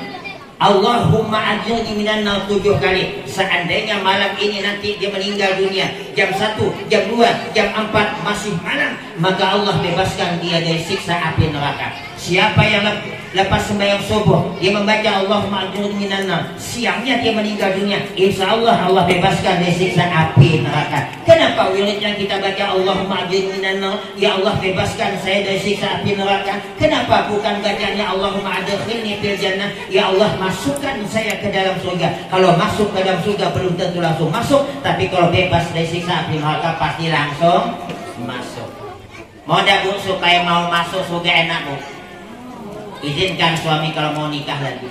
Allahumma ajurni minan nar 7 kali. Seandainya malam ini nanti dia meninggal dunia jam 1, jam 2, jam 4 masih malam, maka Allah bebaskan dia dari siksa api neraka. Siapa yang lepas sembahyang subuh dia membaca Allahumma ajurni minan nar, siangnya dia meninggal dunia, insya Allah Allah bebaskan dari siksa api neraka. Kenapa wirid yang kita baca Allahumma ajurni minan nar, ya Allah bebaskan saya dari siksa api neraka? Kenapa bukan bacanya Allahumma adkhilni fil jannah, ya Allah masukkan saya ke dalam surga? Kalau masuk ke dalam surga belum tentu langsung masuk, tapi kalau bebas dari siksa api neraka pasti langsung masuk. Mau dah Bu, supaya mau masuk surga enak Bu, izinkan suami kalau mau nikah lagi.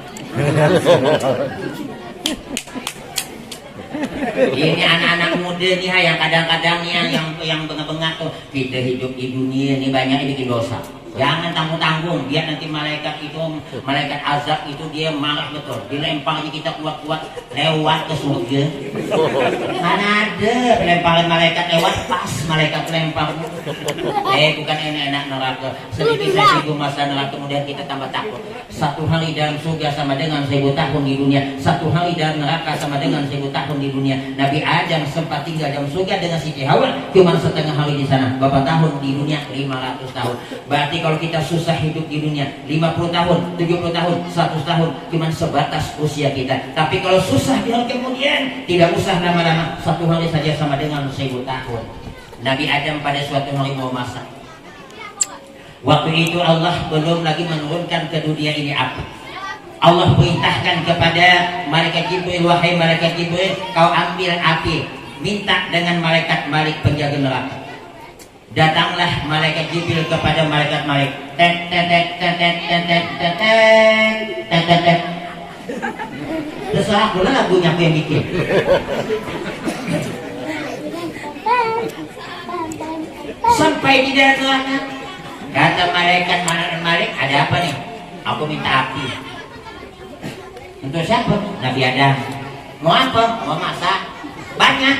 Ini anak-anak muda nih yang kadang-kadang nih yang bengak-bengak tuh, kita hidup di dunia ini banyak bikin dosa. Jangan tanggung-tanggung, biar nanti malaikat azab itu dia marah betul. Dilemparnya kita kuat-kuat lewat ke surga. Mana ada lemparan malaikat lewat pas malaikat lempar. Bukan enak-enak neraka. Sedikit saya singgung masa neraka, kemudian kita tambah takut. 1 hari dalam surga sama dengan 1000 tahun di dunia. 1 hari dalam neraka sama dengan 1000 tahun di dunia. Nabi Adam sempat tinggal dalam surga dengan Siti Hawa cuma setengah hari di sana. Berapa tahun di dunia? 500 tahun. Berarti kalau kita susah hidup di dunia 50 tahun, 70 tahun, 100 tahun cuma sebatas usia kita. Tapi kalau susah di hari kemudian tidak usah lama-lama, 1 hari saja sama dengan 1000 tahun. Nabi Adam pada suatu hari mau masak. Waktu itu Allah belum lagi menurunkan ke dunia ini api. Allah perintahkan kepada malaikat Jibril, wahai malaikat Jibril, kau ambil api, minta dengan malaikat Malik penjaga neraka. Datanglah malaikat Jibril kepada malaikat Malik. Terserah pula lagunya aku yang bikin. Sampai di dalam neraka, kata malaikat Malik, ada apa nih? Aku minta api. Untuk siapa? Nabi Adam. Mau apa? Mau masak? Banyak?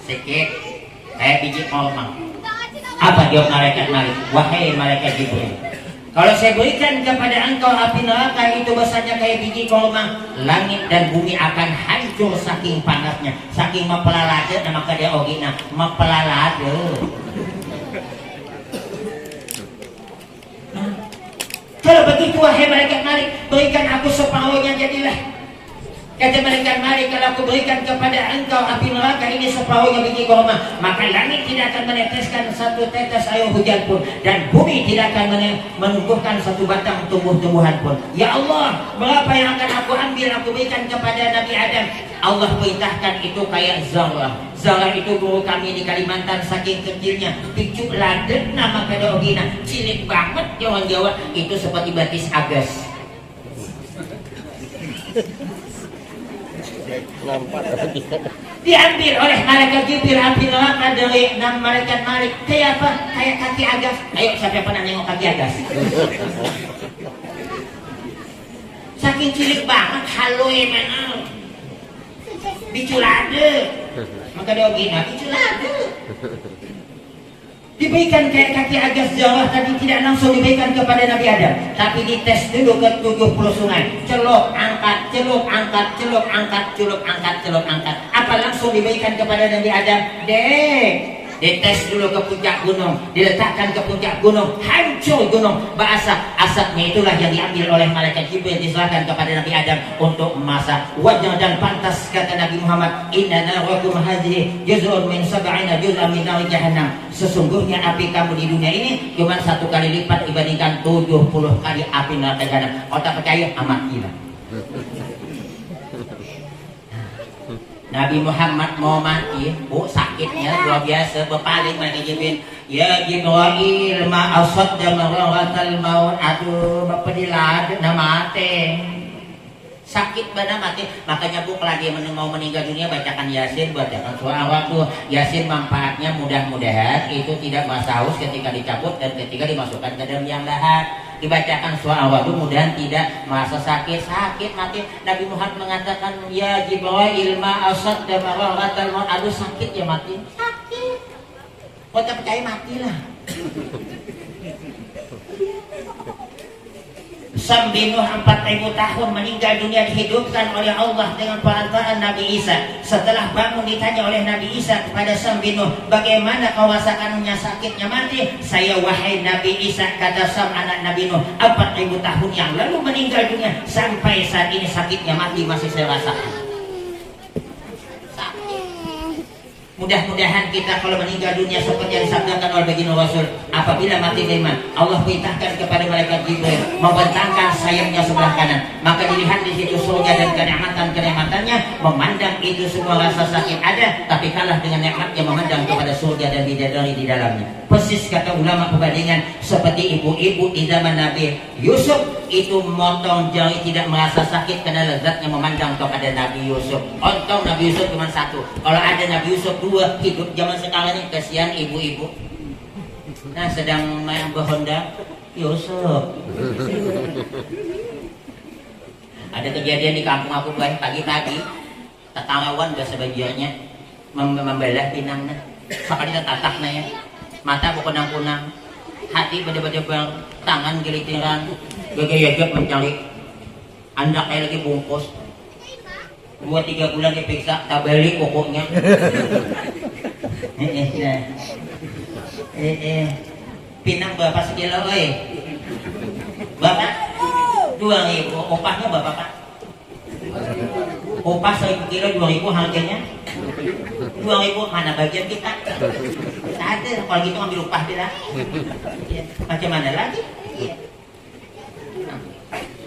Sedikit. Kayak biji korma. Apa jawab malaikat Malik? Wahai malaikat Jibril, kalau saya berikan kepada engkau api neraka itu besarnya kayak biji korma, langit dan bumi akan hancur saking panasnya, saking mempelalade. Maka dia ogina mempelalade. Kalau begitu wahai malaikat Malik, berikan aku separuhnya jadilah. Kata malaikat Malik, kalau aku berikan kepada engkau api neraka ini separuhnya biji korma, maka langit tidak akan meneteskan satu tetes air hujan pun, dan bumi tidak akan menumbuhkan satu batang tumbuh-tumbuhan pun. Ya Allah, berapa yang akan aku ambil, aku berikan kepada Nabi Adam? Allah perintahkan itu kayak zarah. Zarah itu guru kami di Kalimantan, saking kecilnya picu laden nama kedogina, cilik banget orang Jawa, itu seperti batis agas. Diambil oleh malaikat Jibril api neraka dari malaikat Malik. Kayak apa? Kayak kaki agas. Ayo, siapa pernah nengok kaki agas? Saking cilik banget, haloi benar. Biculade. Maka dia gina, biculade. Diberikan kayak kaki agas Jawa tadi, tidak langsung diberikan kepada Nabi Adam, tapi dites dulu ke 70 sungai. Celok, angkat, celok, angkat, celok, angkat, celok, angkat, celok, angkat. Apa langsung diberikan kepada Nabi Adam? Dek, dites dulu ke puncak gunung, diletakkan ke puncak gunung, hancur gunung, berasap. Asapnya itulah yang diambil oleh malaikat Jibril, diserahkan kepada Nabi Adam untuk memasak. Wajar dan pantas kata Nabi Muhammad, inna narakum hadhihi juz'un min sab'ina juz'an min nari jahannam. Sesungguhnya api kamu di dunia ini cuma 1 kali lipat dibandingkan 70 kali api neraka jahanam. Otak percaya amat gila. Nabi Muhammad mau mati, sakitnya luar biasa, berpaling malaikat Jibril, ya Jibril ma asadda marratal maut, aduh bapedilah na mati. Sakit benar mati, makanya bu kalau dia mau meninggal dunia bacakan Yasin, bacakan surah waktu Yasin. Manfaatnya mudah-mudahan itu tidak masa haus ketika dicabut dan ketika dimasukkan ke dalam yang lahat. Dibacakan surah waktu mudahan tidak merasa sakit mati. Nabi Muhammad mengatakan ya Jibril ma asad dan marratal maut, aduh sakit ya mati, sakit. Kau tak percaya matilah. Sambil Nuh 4000 tahun meninggal dunia, dihidupkan oleh Allah dengan perantaraan Nabi Isa. Setelah bangun ditanya oleh Nabi Isa kepada Sambil Nuh, bagaimana kau rasakannya sakitnya mati? Saya wahai Nabi Isa, kata Sam anak Nabi Nuh, 4000 tahun yang lalu meninggal dunia, sampai saat ini sakitnya mati masih saya rasakan. Mudah-mudahan kita kalau meninggal dunia seperti yang disabdakan oleh baginda Rasul, apabila mati iman, Allah perintahkan kepada malaikat Jibril membentangkan sayapnya sebelah kanan, maka dilihat di situ surga dan kenikmatan-kenikmatannya, memandang itu semua rasa sakit ada, tapi kalah dengan nikmatnya memandang kepada surga dan bidadari di dalamnya. Persis kata ulama perbandingan seperti ibu-ibu di zaman Nabi Yusuf itu motong jari tidak merasa sakit karena lezatnya memandang kepada Nabi Yusuf. Untung Nabi Yusuf cuma 1. Kalau ada Nabi Yusuf 2, hidup zaman sekarang ini kasihan ibu-ibu. Nah sedang main berhonda, Yusuf. Ada kejadian di kampung aku guys, pagi-pagi tetanggawan biasa bagiannya membelah pinangnya. Sekali tataknya ya. Mata kunang-kunang, hati beda-beda bang, tangan gelitiran, gagak-gagak mencari. Anda kayak lagi bungkus. 2-3 bulan diperiksa, tak balik pokoknya. Pinang berapa sekilo, Bapak? 2.000, opahnya berapa Pak? Opah 1 kilo 2.000 harganya. 2.000 mana bagian kita? Tak ada, kalau gitu ngambil upah kita. Ya. Macam mana lagi? Ya.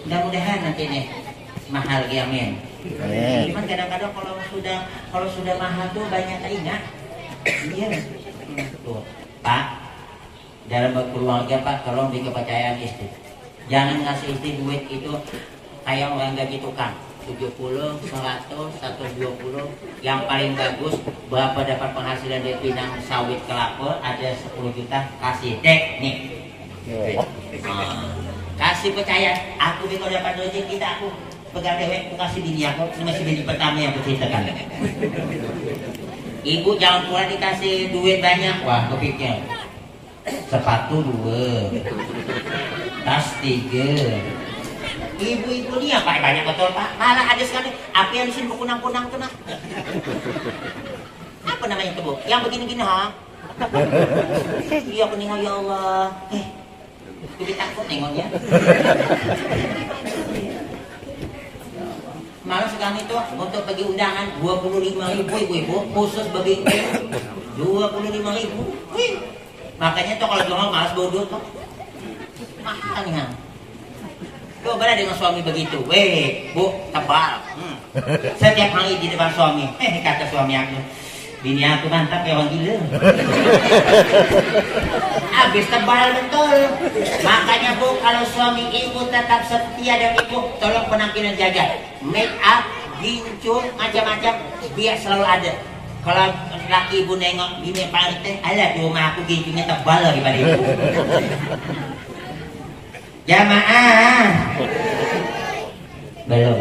Mudah-mudahan nanti nih mahal kiamin. Cuman kadang-kadang kalau sudah mahal tuh banyak ingat. Iya. Tuh, Pak. Dalam berkeluarga Pak, tolong beri kepercayaan istri. Jangan ngasih istri duit itu kayak orang gaji tukang. 70, 100, 120. Yang paling bagus berapa dapat penghasilan dari pinang sawit kelapa, ada 10 juta, kasih dek nih. Kasih percaya, aku kalau dapat rezeki kita aku pegang dewek, aku kasih diri aku, ini masih bini pertama yang berceritakan. Ibu jangan pula dikasih duit banyak, wah kepikir. Sepatu 2, tas 3. Ibu-ibu ini apa banyak betul Pak? Malah ada sekali apa yang di sini berkunang-kunang kena. Apa namanya itu Bu? Yang begini-gini ha? Iya aku nengok ya Allah. Aku takut nengoknya. Malah sekarang itu untuk bagi undangan 25.000 ibu-ibu khusus bagi 25.000. Makanya tuh kalau jual malas bodoh tuh mahalnya. Coba dengan suami begitu, weh, Bu, tebal. Setiap hari di depan suami, kata suami aku, bini aku mantap ya orang gila. Habis tebal betul. Makanya Bu, kalau suami ibu tetap setia dan ibu, tolong penampilan jaga, make up, gincur, macam-macam, biar selalu ada. Kalau laki ibu nengok bini Pak teh, alah di rumah aku gincurnya tebal daripada ibu. Jamaah belum.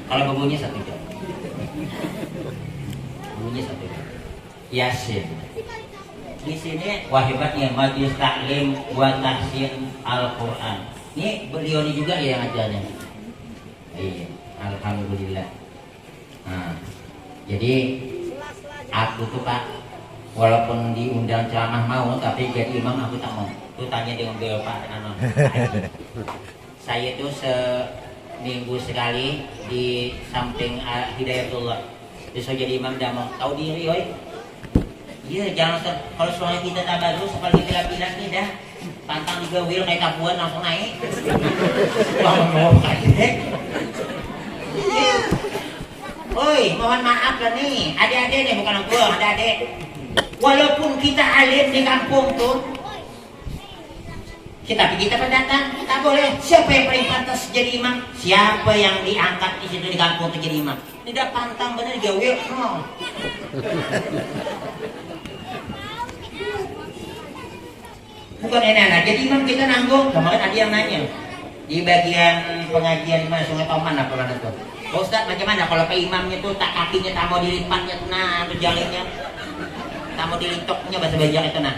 Kalau berbunyi 1 jam. Bunyi 1 jam. Yasin. Di sini wahibatnya majelis taklim wa tahsin Al-Qur'an. Ini beliau ini juga ya yang ajarnya. Iya, alhamdulillah. Nah, jadi aku tuh Pak, walaupun diundang ceramah mau, tapi jadi imam aku tak mau. Tuh tanya dengan beliau Pak Anon. Saya tuh seminggu sekali di samping Hidayatullah. Bisa jadi imam dah mau tahu diri, oi. Iya, jangan kalau suami kita tak bagus, apalagi bilang nih dah pantang digawil kayak tabuan langsung naik. Bangun kayak. Oi, mohon maaf lah nih, adik-adik nih bukan aku, adik-adik. Walaupun kita alim di kampung tuh, kita pendatang, tak boleh. Siapa yang paling pantas jadi imam? Siapa yang diangkat di situ di kampung untuk jadi imam? Tidak pantang benar gawil. Bukan enak. Jadi imam kita nanggung. Kemarin ada yang nanya di bagian pengajian di mana Sungai Toman apa mana tuh? Ustaz macam mana kalau pak imamnya tuh tak kakinya tak mau dilipatnya tuh nah tuh jalannya, tak mau dilitoknya bahasa Banjar itu nah.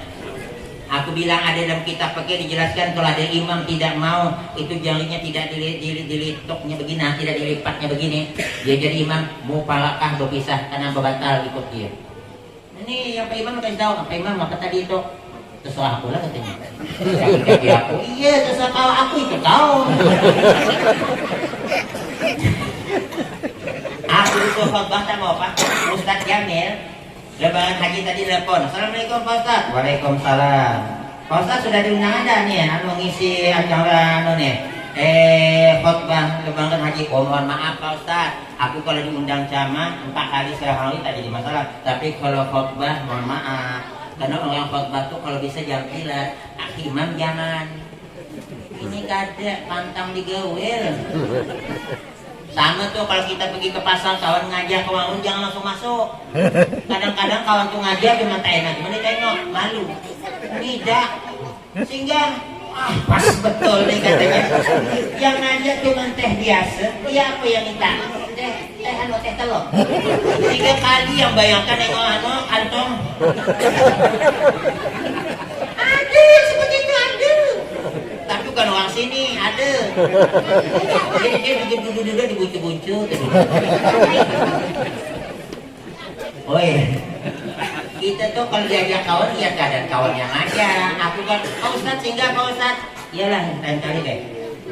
Aku bilang ada dalam kitab pakai dijelaskan kalau ada imam tidak mau itu jalannya tidak dilitoknya begini, nah, tidak dilipatnya begini, dia jadi imam mau palakah berpisah karena berbatal ikut dia. Ini yang pak imam kasih tahu, pak imam apa tadi itu? Terserah aku lah katanya. Kaki aku, iya terserah kau aku itu tahu. Aku itu khotbah sama Pak Ustaz Jamil. Lebaran haji tadi telepon. Assalamualaikum Pak Ustaz. Waalaikumsalam. Pak Ustaz sudah diundang ada nih, ngisi acara nih. Khotbah lebaran haji. Oh mohon maaf Pak Ustaz. Aku kalau diundang ceramah 4 kali sehari tadi di masalah. Tapi kalau khotbah mohon maaf. Karena orang khotbah tuh kalau bisa jangan kilat, imam jangan. Ini gak ada pantang digawil. Sama tuh kalau kita pergi ke pasar kawan ngajak ke warung jangan langsung masuk. Kadang-kadang kawan tuh ngajak cuma tak enak, cuma tengok malu. Tidak. Sehingga Pas betul nih katanya. Yang nanya cuma teh biasa, ya apa yang minta? Teh anu teh telur. 3 kali yang bayangkan yang kantong. Ada seperti itu ada. Tapi bukan orang sini ada. Jadi dia duduk-duduk dibuncu-buncu. Oh iya. Kita tuh kalau diajak kawan, ya keadaan kawan yang aja. Aku kan, Pak Ustadz singgah Pak Ustadz. Iyalah, lain kali deh.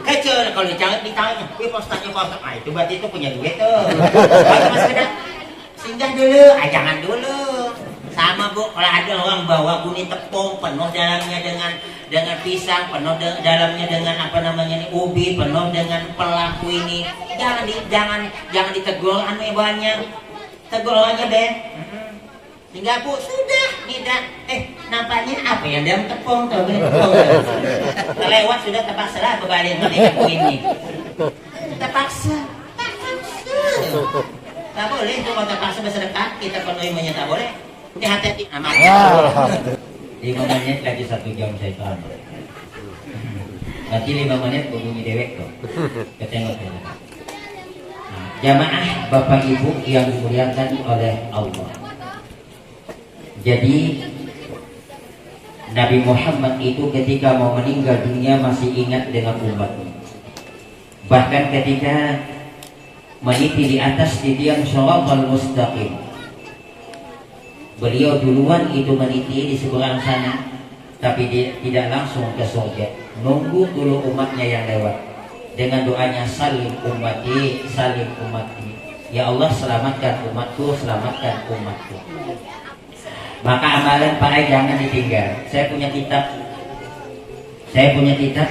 Kecil kalau ditanya, wih Pak Ustadznya Pak Ustadz. Nah itu berarti itu punya duit tuh. Kalau mas kadang singgah dulu, jangan dulu. Sama Bu, kalau ada orang bawa guni tepung penuh dalamnya dengan pisang, penuh dalamnya dengan apa namanya ini ubi, penuh dengan pelaku ini. Jangan ditegur anu banyak. Tegur aja deh. Sehingga Bu sudah tidak nampaknya apa yang dalam tepung tuh terlewat sudah terpaksa lah kembali ke ini terpaksa tak boleh itu kalau terpaksa bersedekah kita penuhi tak boleh ini hati-hati amatnya 5 menit lagi 1 jam saya tahu nanti 5 menit bunyi dewek tuh ketengok jamaah Bapak Ibu yang dimuliakan oleh Allah. Jadi Nabi Muhammad itu ketika mau meninggal dunia masih ingat dengan umatnya. Bahkan ketika meniti di atas titian shiratal mustaqim, beliau duluan itu meniti di seberang sana, tapi dia tidak langsung ke surga. Nunggu dulu umatnya yang lewat dengan doanya salim ummati, salim ummati. Ya Allah selamatkan umatku, selamatkan umatku. Maka amalan para jangan ditinggal. Saya punya kitab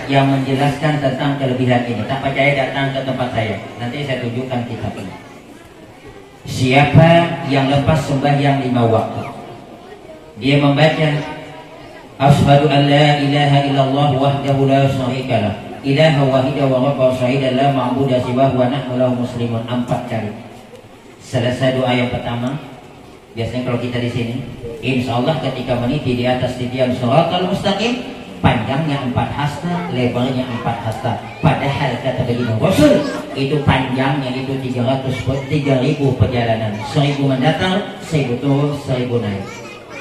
yang menjelaskan tentang kelebihan ini. Tak percaya datang ke tempat saya. Nanti saya tunjukkan kitab ini. Siapa yang lepas sembahyang 5 waktu, dia membaca Asyhadu an la ilaha illallah wahdahu la syarika lah, ilaha wahida wa rabba syahidan la ma'budu siwahu wa nahnu lahu muslimun 4 kali. Selesai doa yang pertama, biasanya kalau kita di sini, insya Allah ketika meniti di atas titian shiratal mustaqim, panjangnya 4 hasta, lebarnya 4 hasta. Padahal kata baginda Rasul, itu panjangnya itu 3.000 perjalanan, 1.000 mendatang, 1.000 turun, 1.000 naik.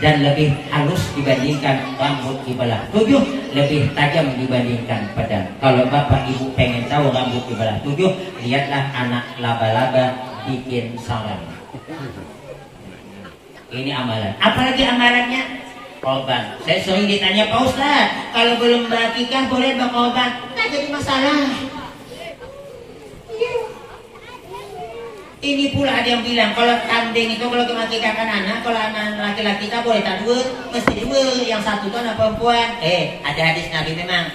Dan lebih halus dibandingkan rambut di belah 7, lebih tajam dibandingkan pedang. Kalau Bapak Ibu pengen tahu rambut di belah 7, lihatlah anak laba-laba bikin sarang. Ini amalan. Apalagi amalannya? Korban. Saya sering ditanya, Pak Ustaz, kalau belum berakikah boleh berkorban? Tak jadi masalah. Ini pula ada yang bilang kalau kambing itu kalau kita akikahkan anak, kalau anak laki-laki kita boleh tak 2, mesti 2, yang 1 itu anak perempuan. Ada hadis Nabi memang.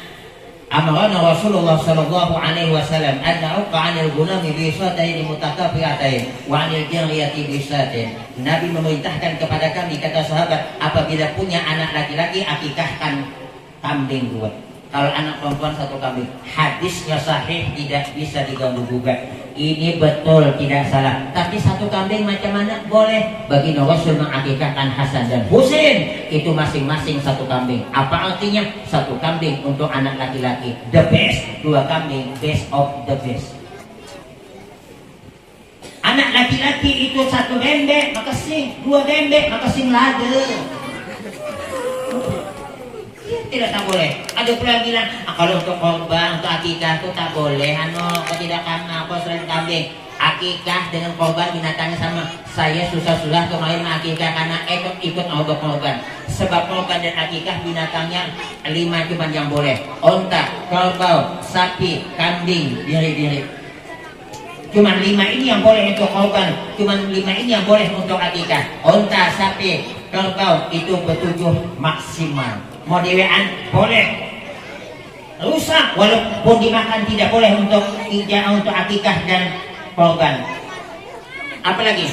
Amarana Rasulullah sallallahu alaihi wasallam an na'uqa 'anil gunami bi satayn mutakafiatain wa 'anil jariyati bi satin. Nabi memerintahkan kepada kami, kata sahabat, apabila punya anak laki-laki akikahkan kambing 2. Kalau anak perempuan 1 kambing. Hadisnya sahih, tidak bisa diganggu gugat. Ini betul, tidak salah. Tapi 1 kambing macam mana? Boleh. Baginda Rasul mengakikahkan Hasan dan Husain, itu masing-masing 1 kambing. Apa artinya? 1 kambing untuk anak laki-laki, the best. 2 kambing, best of the best. Anak laki-laki itu 1 bembek, maka sing 2 bembek, maka sing lade. Tidak, tak boleh. Ada pula yang bilang, kalau untuk korban, untuk akikah itu tak boleh. Tidak karena apa selain kambing. Akikah dengan korban binatangnya sama. Saya susah-susah kemarin akikah karena ikut mau berkorban. Sebab korban dan akikah binatangnya 5 cuma yang boleh. Onta, kerbau, sapi, kambing, diri-diri. Cuma 5 ini yang boleh untuk korban. Cuma 5 ini yang boleh untuk akikah. Onta, sapi, kerbau itu 7 maksimal. Mau dewean boleh, rusak walaupun dimakan tidak boleh untuk akikah dan korban. Apalagi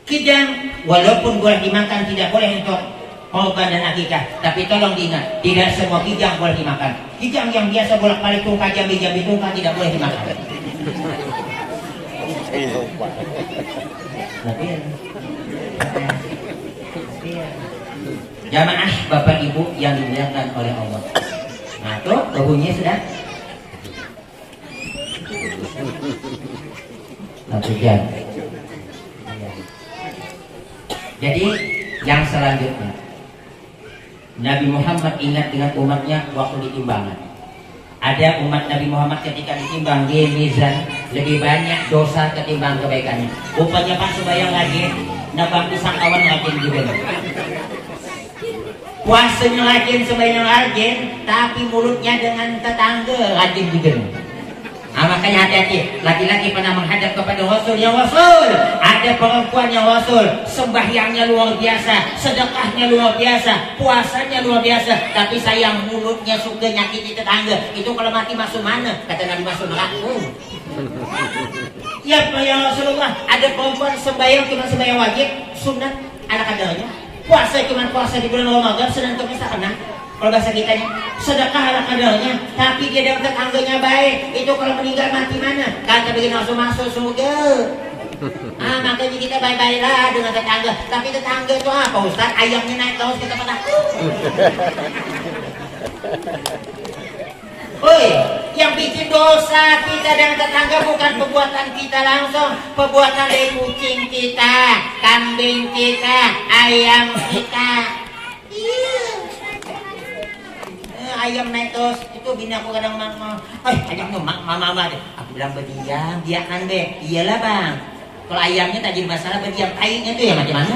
kidang walaupun boleh dimakan tidak boleh untuk korban dan akikah. Tapi tolong diingat, tidak semua kidang boleh dimakan. Kidang yang biasa bolak-balik tungkah jambi tungkah tidak boleh dimakan. Jamaah Bapak Ibu yang dimuliakan oleh Allah. Nah tuh bunyinya sudah. Satu jam. Jadi yang selanjutnya, Nabi Muhammad ingat dengan umatnya waktu ditimbangan. Ada umat Nabi Muhammad ketika ditimbang di mizan lebih banyak dosa ketimbang kebaikannya. Rupanya pas sembahyang lagi, nabang pisang kawan lagi juga. Puasanya rajin, sembahyang rajin, tapi mulutnya dengan tetangga rajin juga. Nah, makanya hati-hati, laki-laki pernah menghadap kepada Rasul, ya Rasul, ada perempuan yang Rasul, sembahyangnya luar biasa, sedekahnya luar biasa, puasanya luar biasa, tapi sayang mulutnya suka nyakiti tetangga. Itu kalau mati masuk mana? Kata Nabi, masuk neraka. Ya Rasulullah, ada perempuan sembahyang cuma sembahyang wajib, sunat ala kadarnya. Puasa cuma puasa di bulan Ramadan, sedang bisa kena. Kalau bahasa kitanya, sedekah ala kadarnya, tapi dia dengan tetangganya baik. Itu kalau meninggal mati mana? Kata bikin langsung masuk surga. Makanya kita baik-baiklah dengan tetangga. Tapi tetangga itu apa Ustaz? Ayamnya naik terus kita patah. Oi, yang bikin dosa kita dan tetangga bukan perbuatan kita langsung, perbuatan dari kucing kita, kambing kita, ayam kita. Ayam naik terus, itu bini aku kadang ayamnya mama deh. Aku bilang berdiam, biarkan deh. Iyalah bang, kalau ayamnya tak jadi masalah, berdiam. Tainya tuh ya macam-mana.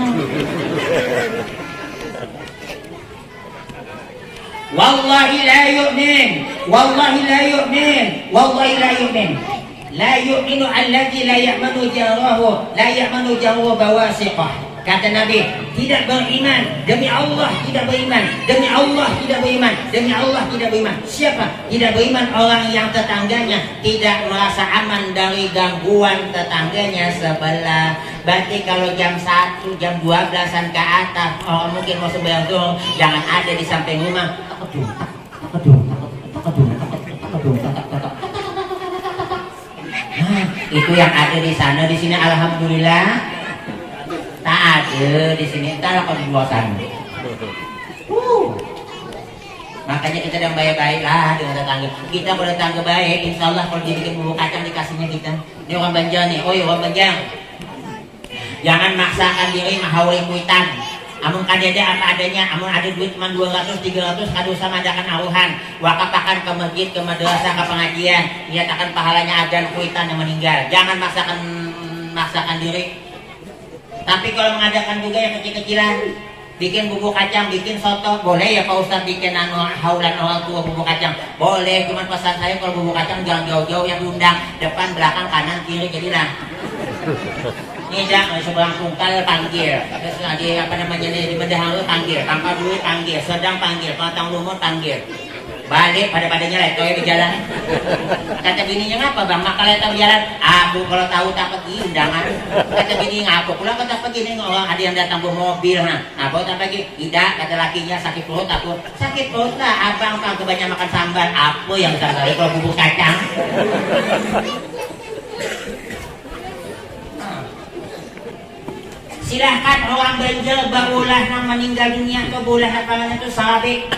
Wallahi la yu'min, wallahi la yu'min, wallahi la yu'min. La yu'minu alladhi la ya'manu jarahu, la ya'manu jarahu bawasiqah. Kata Nabi, tidak beriman, demi Allah tidak beriman, demi Allah tidak beriman, demi Allah tidak beriman. Siapa? Tidak beriman orang yang tetangganya tidak merasa aman dari gangguan tetangganya sebelah. Berarti kalau jam 1, jam 12-an ke atas, orang mungkin mau sembahyang dong, jangan ada di samping rumah. Nah, itu yang ada di sana, di sini alhamdulillah. Tak ada di sini, entar kalau di luar sana. Makanya kita yang baik-baik lah dengan tetangga. Kita kalau tetangga baik, insya Allah kalau dibikin bubuk kacang dikasihnya kita. Ini orang Banjar nih, orang Banjar. Jangan maksakan diri mahauli kuitan. Amun kadede apa adanya, amun ada duit cuma 200, 300, kadu sama adakan aruhan. Wakapakan ke masjid, ke madrasah, ke pengajian. Nyatakan pahalanya agan kuitan yang meninggal. Jangan maksakan diri. Tapi kalau mengadakan juga yang kecil-kecilan, bikin bubuk kacang, bikin soto, boleh ya Pak Ustadz bikin haulan orang tua bubuk kacang, boleh. Cuman pesan saya kalau bubuk kacang jangan jauh-jauh, yang diundang depan, belakang, kanan, kiri, jadilah. Ini jangan seberang tungkal panggil, terus di apa namanya di bendahara panggil, tanpa duit panggil, sedang panggil, patang lumur panggil. Balik pada-padanya leto ya berjalan. Kata bininya ngapa bang? Maka leto berjalan. Aku kalau tahu tak pergi undangan. Kata bini ngapa? Pulang kata pergi nih orang ada yang datang bawa mobil. Apa tak pergi? Tidak. Kata lakinya sakit perut aku. Sakit perut lah. Abang kan kebanyakan makan sambal. Apa yang sakit kalau bubuk kacang? Silahkan orang Banjar berulah yang meninggal dunia atau berulah apa itu sahabat.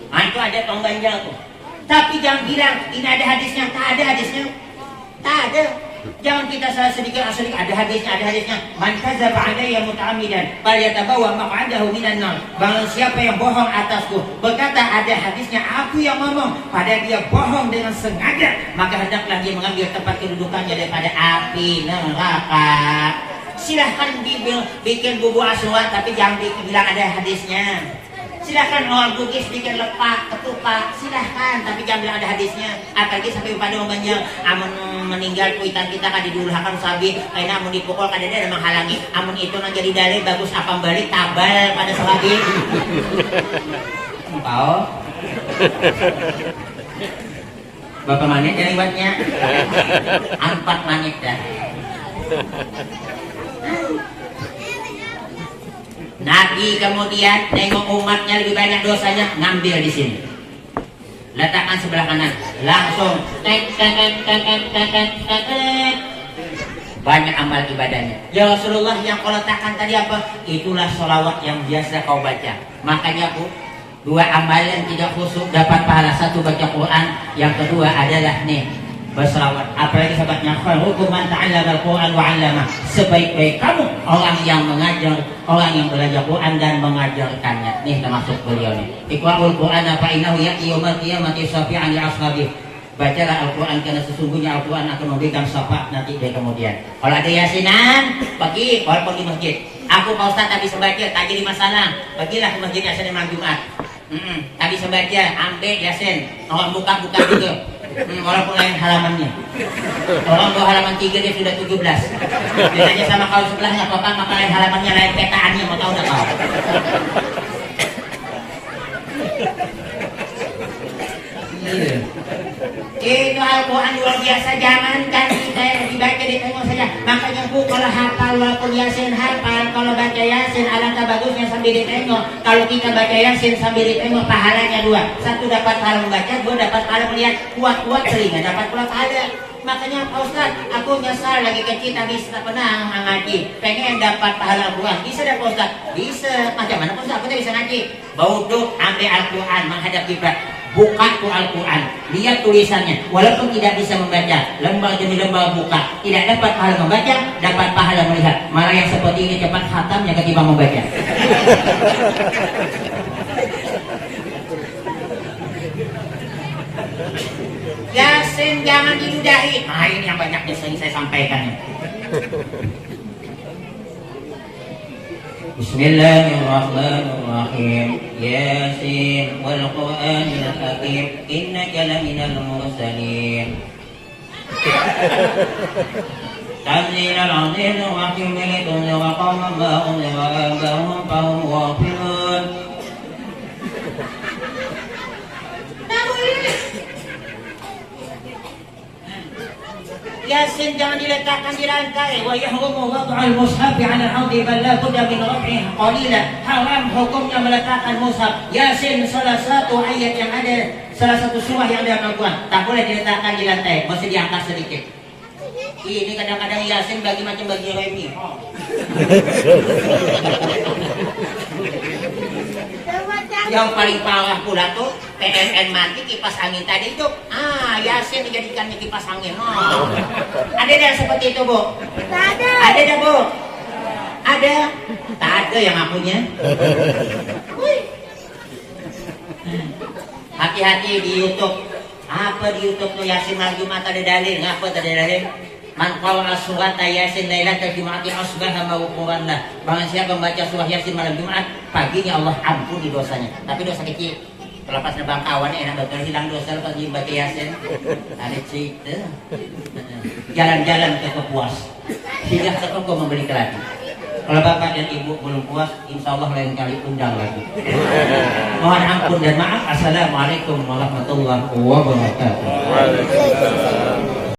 Itu ada orang Banjar tuh. Tapi jangan bilang ini ada hadisnya, tak ada hadisnya. Tak ada. Jangan kita salah sedikit asal ada hadisnya. Man kadzaba alayya muta'ammidan falyatabawa maq'adahu minan nar. Barang siapa yang bohong atasku berkata ada hadisnya, aku yang ngomong, pada dia bohong dengan sengaja, maka hendaklah dia mengambil tempat kedudukannya daripada api neraka. Silahkan bikin bubuk aswad, tapi jangan bilang ada hadisnya. Silahkan orang Bugis bikin lepak, ketupat, silahkan, tapi jangan bilang ada hadisnya. Apalagi sampai pada umumnya amun meninggal kuitan kita kan didulhakan sabi, karena amun dipukul kadang ada menghalangi, amun itu nang jadi dalil bagus apa balik tabal pada sabi. Kau berapa menit yang buatnya? 4 menit dah. Nabi kemudian nengok umatnya lebih banyak dosanya, ngambil di sini, letakkan sebelah kanan, langsung banyak amal ibadahnya. Ya Rasulullah, yang kau letakkan tadi apa? Itulah sholawat yang biasa kau baca. Makanya aku Dua amalan tidak khusyuk dapat pahala. Satu baca Quran, yang kedua adalah nih berselawat. Apalagi sahabatnya khairukum man ta'allama al-Quran wa 'allama. Sebaik-baik kamu orang yang mengajar, orang yang belajar Quran dan mengajarkannya. Nih termasuk beliau nih. Iqra'ul Quran fa innahu ya'ti yaumil qiyamati syafi'an li ashabi. Bacalah Al-Quran karena sesungguhnya Al-Quran akan memberikan syafaat nanti di kemudian. Kalau ada yasinan, pergi walaupun di masjid. Aku Pak Ustaz tak bisa baca, tak jadi masalah. Pergilah ke masjid Yasin malam Jumat. Tak bisa baca, ambil Yasin. Orang buka-buka juga. Walaupun lain halamannya. Orang bawa halaman 3 dia sudah 17. Dia tanya sama kau sebelahnya, apa maka lain halamannya lain petaannya, mau tahu tak kau? Iya. Itu Al-Quran luar biasa, jangankan kita dibaca ditengok saja. Makanya Bu kalau hafal walaupun Yasin hafal, kalau baca Yasin alangkah bagusnya sambil ditengok. Kalau kita baca Yasin sambil ditengok pahalanya dua. Satu dapat pahala membaca, dua dapat pahala melihat. Kuat-kuat telinga dapat pula pahala. Makanya Pak Ustaz, aku nyesal lagi kecil tak bisa pernah ngaji. Pengen dapat pahala Al-Quran. Bisa dah Pak Ustaz? Bisa. Macam mana Pak Ustaz? Aku tak bisa ngaji. Bauduk ambil Al-Quran menghadap kiblat. Buka tuh Al-Quran, lihat tulisannya. Walaupun tidak bisa membaca, lembar demi lembar buka, tidak dapat pahala membaca, dapat pahala melihat. Malah yang seperti ini cepat khatamnya ketimbang membaca. Yasin jangan diludahi. Nah ini yang banyaknya sering saya sampaikan. Bismillahirrahmanirrahim. Yasin wal Qur'anil hakim innaka laminal mursalin. Tanzilal azizir hakim litunzira qauman ma unzira abahum fahum ghafilun. Yasin jangan diletakkan di lantai. Wa yahrumu wad'al mushafi 'ala al-'ardi bal la budda min raf'ihi qalilan. Haram hukumnya meletakkan mushaf. Yasin salah satu ayat yang ada, salah satu surah yang ada dalam Al-Quran. Tak boleh diletakkan di lantai, mesti diangkat sedikit. Ini kadang-kadang Yasin bagi macam bagi remi. Yang paling parah pula tuh PLN mati, kipas angin tadi itu Yasin dijadikannya kipas angin. Ada dah seperti itu Bu? Tak ada. Ada dah Bu? Ada? Tak ada yang akunya. Hati-hati di YouTube. Apa di YouTube tuh Yasin malam Jumat ada dalil? Ngapa tak ada dalil? Man qara'a surata Yasin lailatal jumu'ati asbaha mawquran lah. Barang siapa membaca surah Yasin malam Jumat, paginya Allah ampuni dosanya. Tapi dosa kecil. Lepas nebang kawan enak betul hilang dosa lepas dia baca Yasin. Ada cerita. Jalan-jalan ke Kepuas. Tidak ke toko membeli keladi. Kalau bapak dan ibu belum puas, insya Allah lain kali undang lagi. Mohon ampun dan maaf. Assalamualaikum warahmatullahi wabarakatuh. Waalaikumsalam.